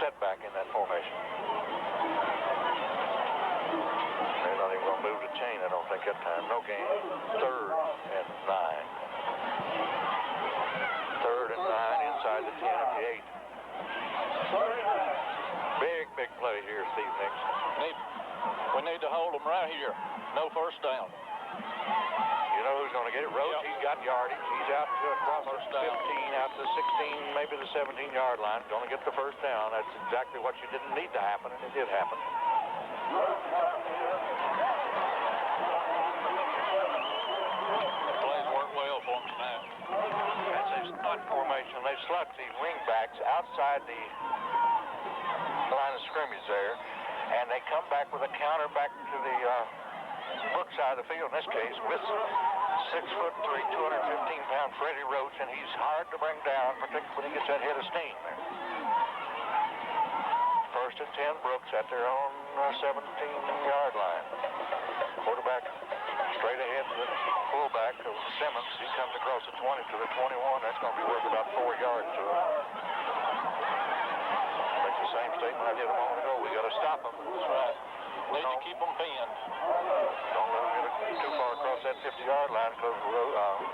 setback in that formation. They're not even going to move the chain, I don't think, that time. No gain. 3rd and 9. 3rd and 9 inside the 10 of the 8. Big play here, Steve Nix.
We need to hold them right here. No first down.
You know who's going to get it? Rhodes. Yep. He's got yardage. He's out to across the 15, out to the 16, maybe the 17-yard line. Going to get the first down. That's exactly what you didn't need to happen, and it did happen. Slot formation. They slot the wing backs outside the line of scrimmage there, and they come back with a counter back to the Brook side of the field in this case with 6'3", 215-pound Freddie Rhodes, and he's hard to bring down, particularly when he gets that head of steam there. 1st and 10, Brooks at their own 17-yard line. Quarterback straight ahead to the fullback of Simmons. He comes across the 20 to the 21. That's going to be worth about 4 yards to him. Make the same statement I did a moment ago. We got to stop them.
That's right. Need to keep them pinned.
Don't let them get too far across that 50-yard line because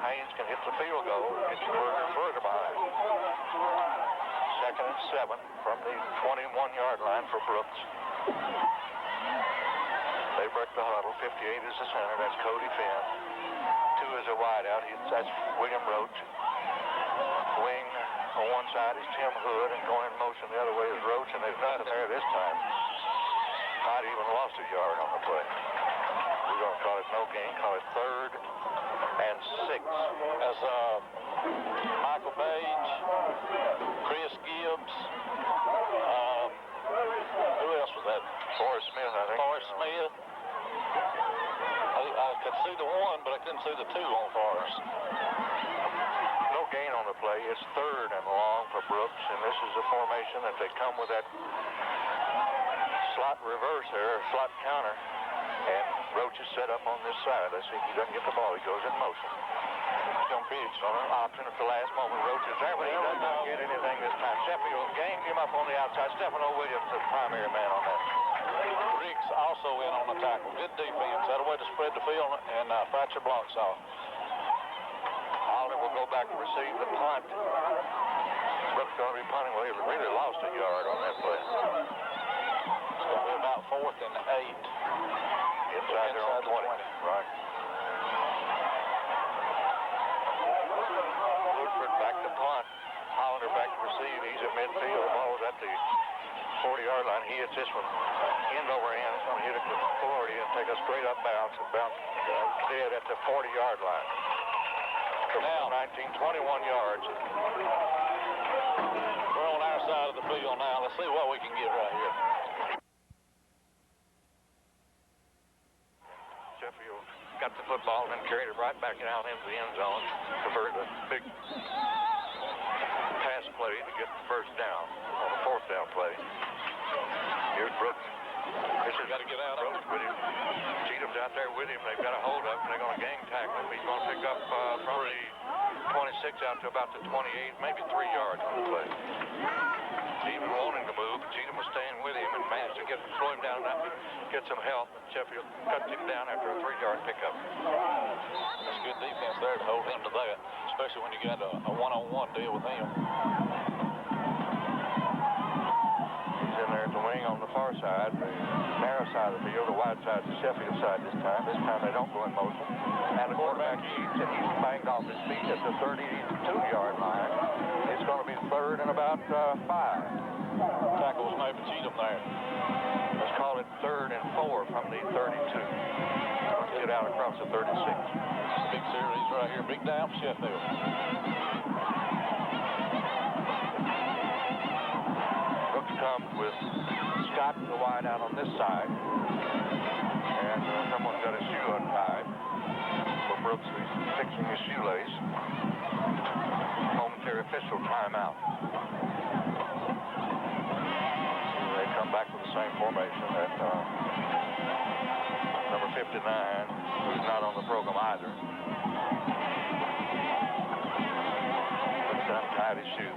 Haynes can hit the field goal and get you further and further behind. 2nd and 7 from the 21-yard line for Brooks. They break the huddle. 58 is the center. That's Cody Finn. 2 is a wideout. That's William Roach. Wing on one side is Tim Hood, and going in motion the other way is Roach, and there's nothing there this time. Might even lost a yard on the play. We're going to call it no gain. Call it 3rd and 6.
As Michael Page, Chris Gibbs, who else was that?
Forrest Smith, I think.
Forrest Smith. I could see the 1, but I couldn't see the 2 on Forrest.
No gain on the play. It's 3rd and long for Brooks, and this is a formation that they come with that slot reverse there, slot counter, and Roach is set up on this side. Let's see if he doesn't get the ball. He goes in motion. He's going to pitch on an option at the last moment. Roach is there, but he does not get anything this time. Sheffield ganged him up on the outside. Stefano Williams, the primary man on that.
Riggs also in on the tackle. Good defense. That a way to spread the field and fracture blocks off.
Holder will go back and receive the punt. Brooks going to be punting. Well, he really lost a yard on that play.
It's going to be about 4th and 8.
Inside their own 20. Right. Woodford back to punt. Hollander back to receive. He's at midfield. The ball is at the 40-yard line. He hits this one end over end. It's going to hit it to 40 and take a straight up bounce and bounce dead at the 40-yard line. Now 19, 21 yards.
We're on our side of the field now. Let's see what we can get right here.
Sheffield got the football and then carried it right back out into the end zone. Converted a big pass play to get the first down on the 4th down play. Here's Brooks. This is got to get out of Brooks with him. Cheatham's out there with him. They've got a hold up, and they're going to gang tackle him. He's going to pick up from the 26 out to about the 28, maybe 3 yards on the play. Cheatham wanting to move, but Cheatham was staying with him and managed to slow him down enough to get some help. Sheffield cut him down after a 3-yard pickup.
That's good defense there to hold him to that, especially when you got a one-on-one deal with him.
He's in there at the wing on the far side, the narrow side of the field, the wide side, the Sheffield side this time. This time they don't go in motion. And the quarterback keeps, and he's banged off his feet at the 32-yard line. It's going to be third and about 5.
Tackle was made for Cheatham there.
Let's call it third and 4 from the 32. Let's get out across the 36.
Big series right here. Big down for Sheffield.
Brooks comes with Scott the wide out on this side. And someone's got a shoe untied for Brooks. He's fixing his shoelace. Momentary official timeout. They come back with the same formation that number 59, who's not on the program either. Brooks untied his shoe.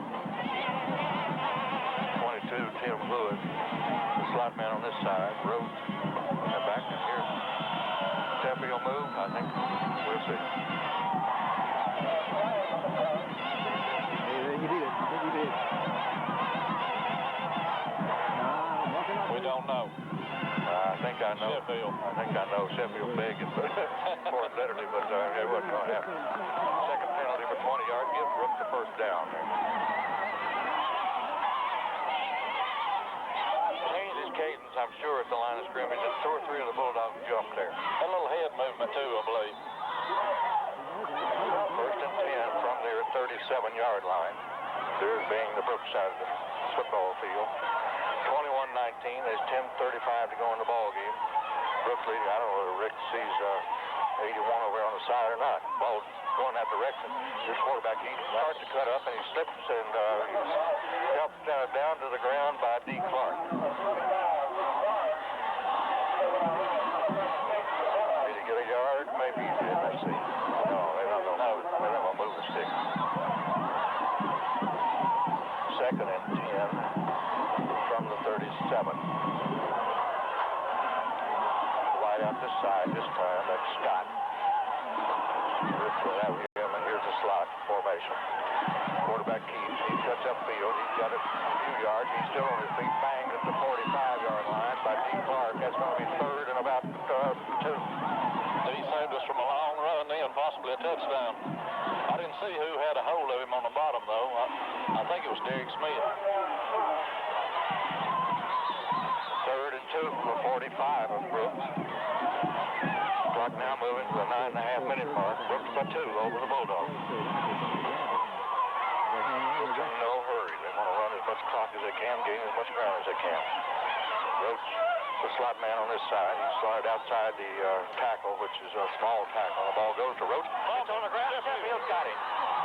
22, Tim Lewis, the slot man on this side, Rhodes, and back in here. Sheffield move, I think we'll see.
He did. I think he did.
We don't know.
I think I know.
Sheffield.
I think I know. Sheffield begging for it literally, but it wasn't going to happen. Second penalty for 20 yards, give Brooks the first down. Cadence, I'm sure, at the line of scrimmage, and 2 or 3 of the Bulldogs jumped there.
A little head movement, too, I believe.
First and 10 from their 37-yard line. Theirs being the Brooks side of the football field. 21-19. There's 10:35 to go in the ball game. Brooks leading. I don't know whether Rick sees 81 over on the side or not. Ball going that direction. This quarterback, he starts to cut up, and he slips, and he's helped down to the ground by D. Clark. Did he get a yard? Maybe he did. Let's see. No, they're not going to move the stick. Second and 10 from the 37. Wide out this side this time. That's Scott. That was him, and here's the slot formation. Quarterback keeps. He cuts upfield. He's got it a few yards. He's still on his feet. Banged at the 45-yard line by D. Clark. That's going to be third and about 2.
He saved us from a long run then, possibly a touchdown. I didn't see who had a hold of him on the bottom, though. I think it was Derek Smith.
Third and 2 from the 45 of Brooks. Clock now moving to the 9.5-minute mark. Brooks by 2 over the Bulldogs. Brooks in no hurry. They want to run as much clock as they can, gain as much ground as they can. Roach, the slot man on this side. He slid outside the tackle, which is a small tackle. The ball goes to Roach. It's on the ground. Sheffield's got him.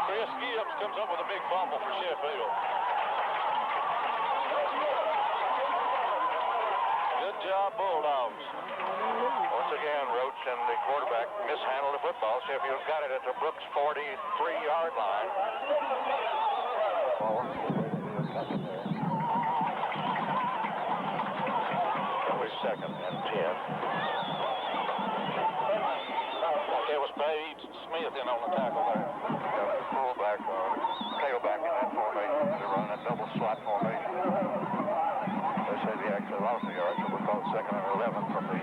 Chris Gibbs comes up with a big fumble for Sheffield. Good job, Bulldogs.
Once again, Roach and the quarterback mishandled the football. Sheffield's got it at the Brooks 43-yard line. Second and 10.
There was Page Smith in on the tackle there.
Fullback or tailback in that formation. They run that double slot formation. They say they actually lost the yard, so we'll call it second and 11 from the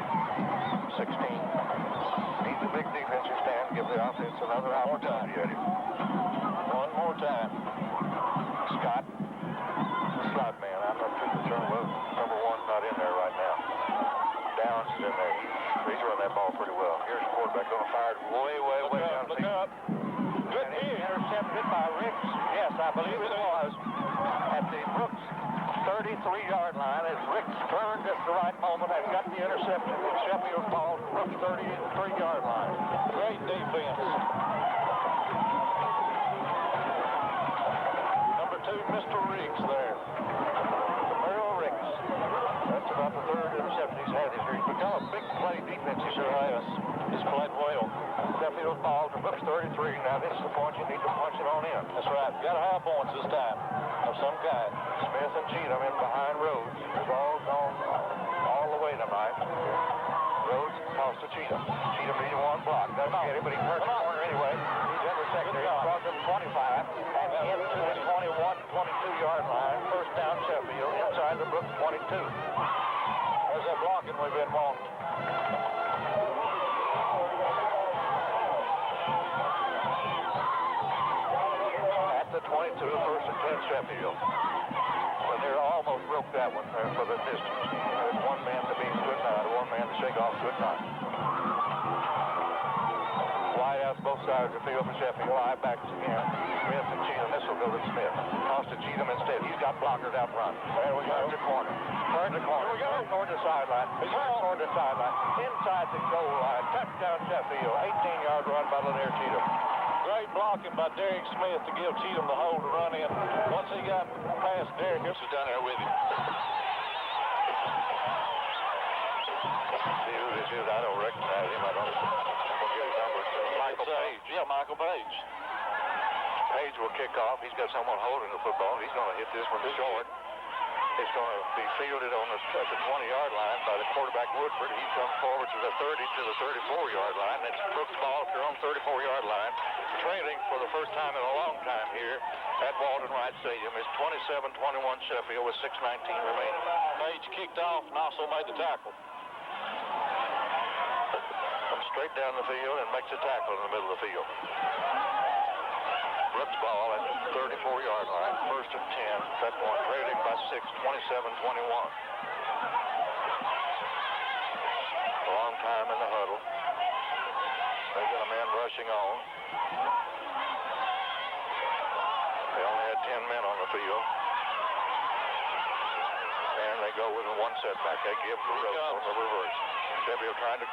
16. Needs a big defensive stand, give the offense another opportunity at him.
One more time.
Scott, the slot man. I'm not too concerned with number 1's not in there right now. Downs is in there. He's running that ball pretty well. Here's the quarterback going to fire it way down.
Look up.
Good hit. Intercepted by Ricks. Yes, I believe it was. At the Brooks 33-yard line as Ricks turned at the right moment and got the interception. And Sheffield called Brooks 33-yard line.
Great defense. Number 2, Mr. Riggs there.
Merrill Ricks. That's about the third interception he's had this year. He's become a big play defense.
He sure has. He's played well.
He's got Sheffield's ball to Brooks 33. Now this is the point you need to punch it on in.
That's right. Got to have points this time of some kind.
Smith and Cheatham in behind Rhodes. The ball's gone all the way tonight. Rhodes tossed to Cheatham. Cheatham needed one block. Doesn't get it, but he turns the corner anyway. He's in the secondary. Across the 25 and into the 22-yard line. First down Sheffield inside the Brooks 22. There's that blocking we've been wanting. At the 22, first and 10 Sheffield. Well, they almost broke that one there for the distance. There's one man to be good night, one man to shake off good night. Wide out both sides of the field for Sheffield. Wide back again. Smith and Cheatham. This will go to Smith. Toss to Cheatham instead. He's got blockers out front. There we go. Turn the corner. Turn the corner. Here we go. Toward the sideline. Toward the sideline. Inside the goal line. Touchdown Sheffield. 18-yard run by Lauderdale Cheatham.
Great blocking by Derek Smith to give Cheatham the hole to run in. Once he got past Derek, he was down there with him.
See who this is? I don't recognize him. I don't get his number. Michael Page.
Yeah, Michael Page.
Page will kick off. He's got someone holding the football. He's going to hit this one short. It's going to be fielded on at the 20-yard line by the quarterback Woodford. He comes forward to the 30 to the 34-yard line. That's Brooks' ball at their own 34-yard line. Trailing for the first time in a long time here at Walden Wright Stadium is 27-21 Sheffield with 6:19 remaining.
Page kicked off and also made the tackle.
Comes straight down the field and makes a tackle in the middle of the field. Brooks' ball at the 34-yard line, first and 10. That point trailing by 6, 27-21. A long time in the huddle. They got a man rushing on. They only had 10 men on the field. And they go with a one setback. They give the rope on the reverse. Sheffield trying to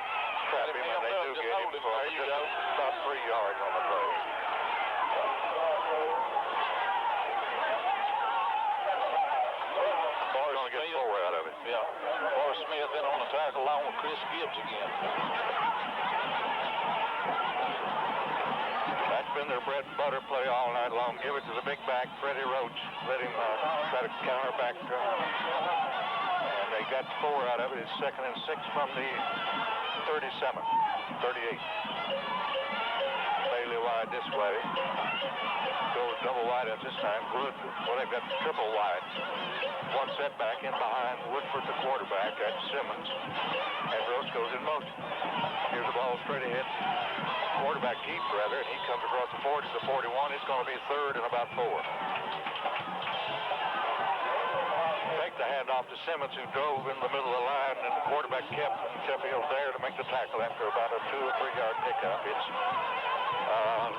trap him, and they do get him for about 3 yards on the play. Going to get 4 out of it.
Yeah. Forrest Smith in on the tackle along with Chris Gibbs again.
That's been their bread and butter play all night long. Give it to the big back, Freddie Roach. Let him try to counter back. And they got 4 out of it. It's 2nd and 6 from the 37, 38. Bailey wide this way. Goes double wide at this time. Good. Well, they've got triple wide. One setback in behind Woodford, the quarterback. That's Simmons. And Roach goes in motion. Here's the ball straight ahead. Quarterback keeps, rather, and he comes across the 40 to the 41. It's going to be 3rd and about 4. Take the handoff to Simmons, who drove in the middle of the line, and the quarterback kept Sheffield there to make the tackle after about a 2 or 3 yard pickup. It's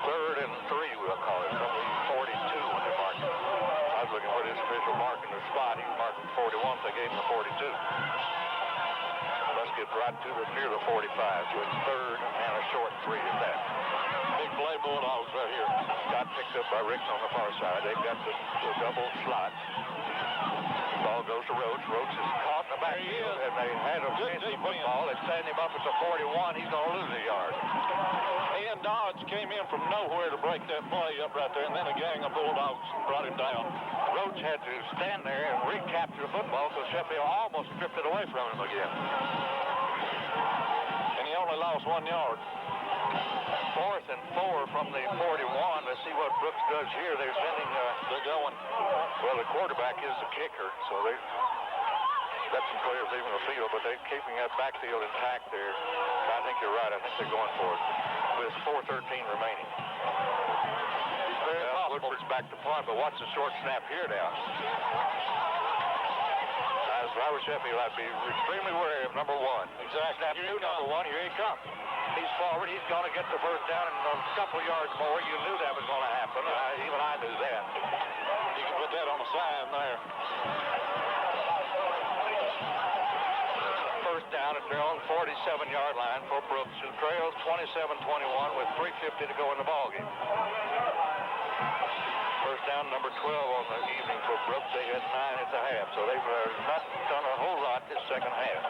3rd and 3, we'll call it, from the 42 when they marked it. I was looking for this official marking the spot. He was marking 41, so they gave him the 42. Let's get right to near the 45, so it's 3rd and a short 3 at that.
Big play Bulldogs right here.
Got picked up by Ricks on the far side. They've got the double slot. Ball goes to Rhodes. Rhodes is caught in the backfield, and they had a fancy football. They stand him up at the 41. He's going to lose a yard.
Ian Dodge came in from nowhere to break that play up right there, and then a gang of Bulldogs brought him down.
Rhodes had to stand there and recapture the football because Sheffield almost stripped it away from him again.
And he only lost 1 yard.
4th and 4 from the 41. Let's see what Brooks does here. They're sending,
They're going.
well, the quarterback is the kicker, so they got some players leaving the field, but they're keeping that backfield intact there. I think you're right. I think they're going for it with 4:13 remaining. Woodford's back to punt, but watch the short snap here now. As if I was Sheffield, I'd be extremely wary of number 1.
Exactly.
Snap to number 1. Here he comes. He's forward. He's going to get the first down and a couple yards more. You knew that was going to happen. Even I knew that.
You can put that on a sign there.
First down at their own 47-yard line for Brooks, who trails 27-21 with 3:50 to go in the ballgame. First down down, number 12 on the evening for Brooks. They had 9 at the half, so they've not done a whole lot this second half.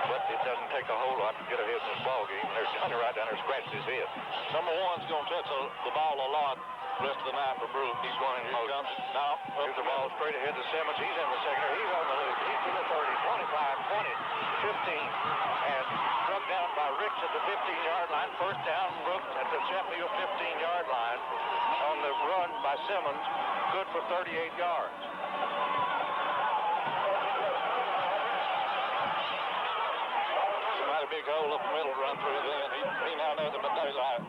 But it doesn't take a whole lot to get ahead in this ball game. There's Johnny right down there scratching his head.
Number 1's going to touch the ball a lot the rest of the night for Brooks. He's going in here. Now,
here's the ball straight ahead to Simmons. He's in the secondary. He's on the loop. He's to the 30, 25, 20, 15. And struck down by Ricks at the 15-yard line. First down, Brooks at the Sheffield 15-yard line on the run by Simmons. Good for 38 yards.
Somebody big hole up the middle to run through then. He now knows him at daylight.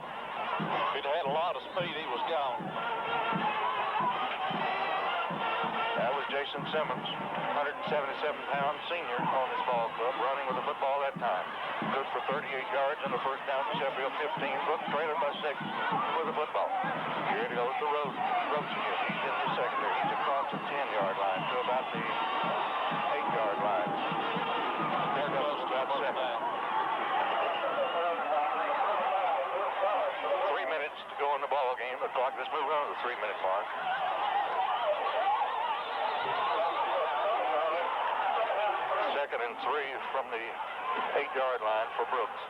If he'd had a lot of speed, he was gone.
That was Jason Simmons, 177-pound senior on this ball club, running with the football that time. Good for 38 yards and a first down to Sheffield 15. Brooks trailing by 6 with the football. Here it goes to Roach again. He's in the secondary. He's across the 10-yard line to about the 8-yard line. There goes about 7. 3 minutes to go in the ball game. The clock just moved on to the 3-minute mark. Second and 3 from the 8-yard line for Brooks.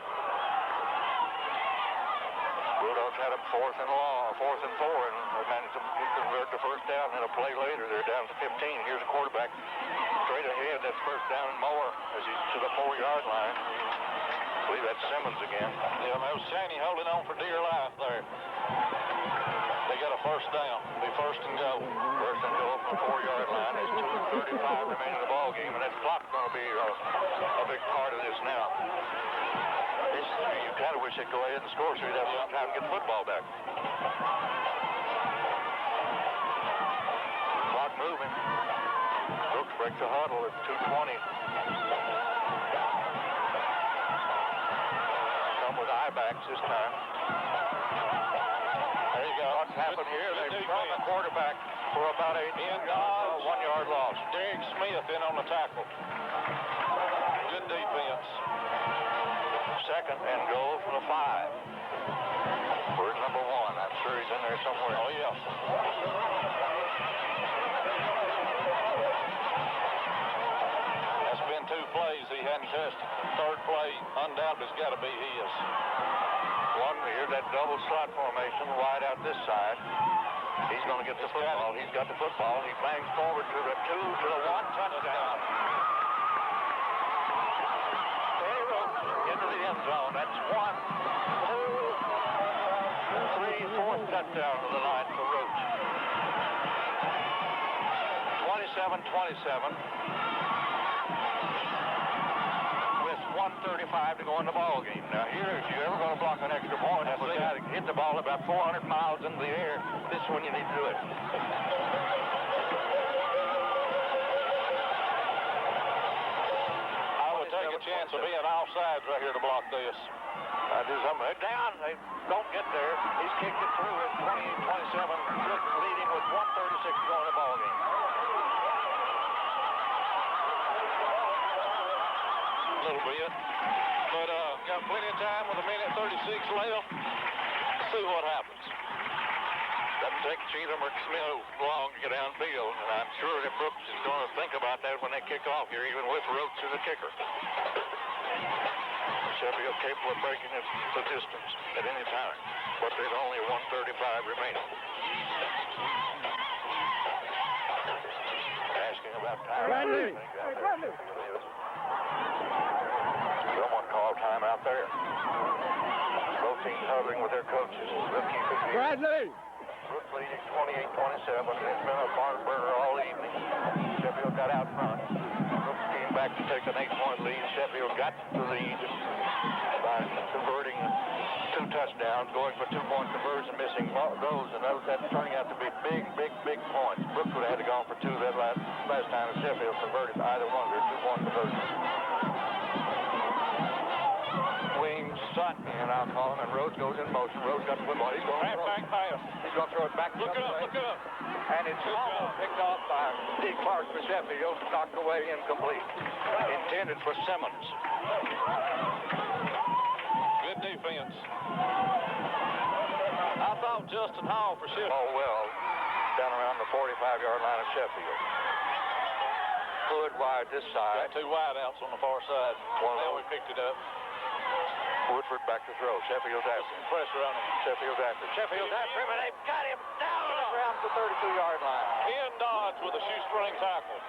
Bulldogs had them 4th and 4, and they managed to convert the first down. And a play later, they're down to 15. Here's a quarterback straight ahead. That's first down and more as he's to the 4-yard line. I believe that's Simmons again.
Yeah, that was Chaney holding on for dear life there. They got a first down. It'll be first and goal.
First and goal from the 4-yard line. There's 2:35 remaining in the ball game, and that clock's going to be a big part of this now. You kind of wish they'd go ahead and score so you'd have some time to get the football back. Clock moving. Brooks breaks the huddle at 2:20. Come with eye backs this time. There you go. What's happened here? They've thrown the quarterback for about 1-yard loss.
Derek Smith in on the tackle. Good defense.
Second and goal for the 5. Where's number 1? I'm sure he's in there somewhere.
Oh, yeah. That's been 2 plays he hadn't touched. Third play, undoubtedly, has got to be his.
One here, that double slot formation, wide out this side. He's going to get the football. He's got the football. He bangs forward to the 2, to the 1, touchdown. Into the end zone. That's 1, 2, 3, 4th touchdown to the line for Roach. 27-27. With 1:35 to go in the ball game. Now here, if you're ever going to block an extra point, have a guy that hit the ball about 400 miles into the air. This is when you need to do it.
Take a chance of being offsides right here to block this.
I do something. They're down. They don't get there. He's kicked it through at 28-27. Brooks leading with 1:36 to go in the ball game.
A little bit. But got plenty of time with 1:36 left. Let's see what happens.
Doesn't take Cheatham or Smith long to get downfield, and I'm sure that Brooks is going to think about that when they kick off here, even with Roach as a kicker. Sheffield capable of breaking the distance at any time, but there's only 1:35 remaining. Asking about time. Someone called time out there. Both teams huddling with their coaches.
Bradley!
Brooks leading 28-27. It's been a barn burner all evening. Sheffield got out front. Brooks came back to take an 8-point lead. Sheffield got the lead by converting 2 touchdowns, going for 2-point conversion, missing those, and that's turning out to be big points. Brooks would have had to go for 2 that last time, and Sheffield converted either one of their 2-point conversions. Wings, Sutton, and I'll call him, and Rhodes goes in motion. Rhodes got the football. He's going to throw it. He's going to throw it back.
Look up.
And it's almost picked off by D. Clark for Sheffield, knocked away incomplete. Intended for Simmons.
Good defense. I thought Justin Hall for Sheffield.
Oh, well, down around the 45-yard line of Sheffield. Hood wide this side.
Got two wideouts on the far side. Now we picked it up.
Woodford back to throw. Sheffield's after him.
Pressure on him.
Sheffield's after him. Sheffield's after him, and they've got him down around the 32-yard line.
Ian Dodge with a shoestring tackle.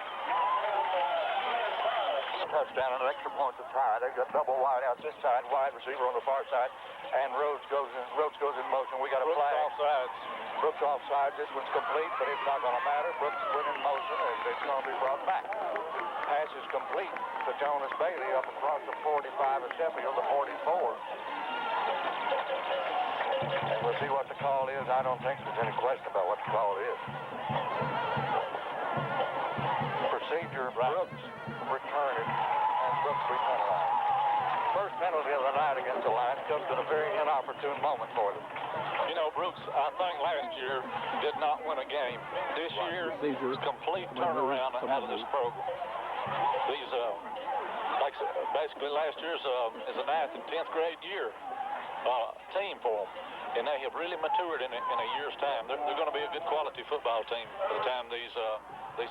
Touchdown and an extra point to tie. They've got double wideouts this side, wide receiver on the far side, and Rhodes goes in motion. We got a flag.
Offsides.
Brooks offside. This one's complete, but it's not going to matter. Brooks went in motion, and it's going to be brought back. Pass is complete to Jonas Bailey up across the 45 of Sheffield, the 44. And we'll see what the call is. I don't think there's any question about what the call is. Procedure, Brooks returned it, and Brooks repenalized. First penalty of the night against the Lions comes at a very inopportune moment for them.
You know, Brooks, I think last year did not win a game. This year, it's complete turnaround out of this program. These, basically last year's is a 9th and 10th grade year team for them. And they have really matured in a year's time. They're going to be a good quality football team by the time these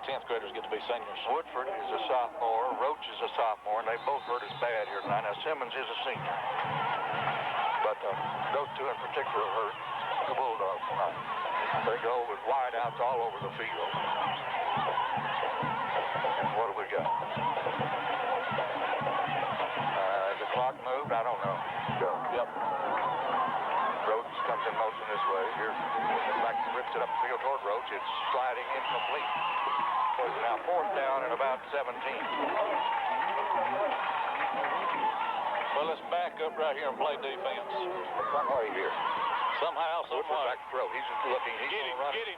10th graders get to be seniors.
Woodford is a sophomore, Roach is a sophomore, and they both hurt as bad here tonight. Now, Simmons is a senior. But those two in particular hurt the Bulldogs tonight. They go with wideouts all over the field. And what do we got? The clock moved? I don't know. Go.
Yep.
Roach comes in motion this way. Here, back rips it up the field toward Roach. It's sliding incomplete. So it's now 4th down and about 17.
Well, let's back up right here and play defense.
Some way here.
Somehow,
Woodford back to throw. He's just looking. He's going to run.
Get him.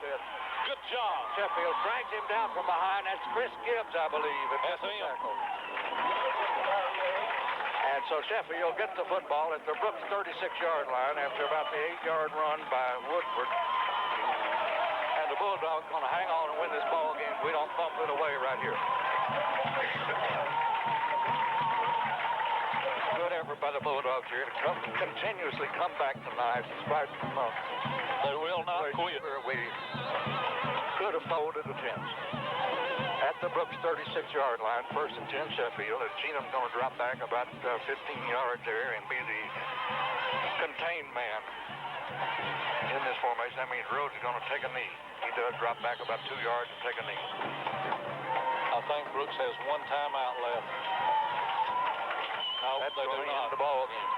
Good job.
Sheffield drags him down from behind. That's Chris Gibbs, I believe.
That's him.
And so Sheffield gets the football at the Brooks 36-yard line after about the 8-yard run by Woodford. And the Bulldogs going to hang on and win this ball game if we don't bump it away right here. Good effort by the Bulldogs here to continuously come back tonight despite the months.
They will not quit.
We could have folded the tents. At the Brooks 36-yard line, 1st and 10 Sheffield, and Cheenum's going to drop back about 15 yards there and be the contained man in this formation. That means Rhodes is going to take a knee. He does drop back about 2 yards and take a knee.
I think Brooks has one timeout left. No,
That's
they do not.
The ball game.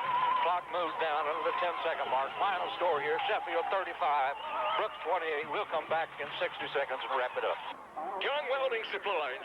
Clock moves down under the 10-second mark. Final score here, Sheffield 35, Brooks 28. We'll come back in 60 seconds and wrap it up.
Young Welding Supplies.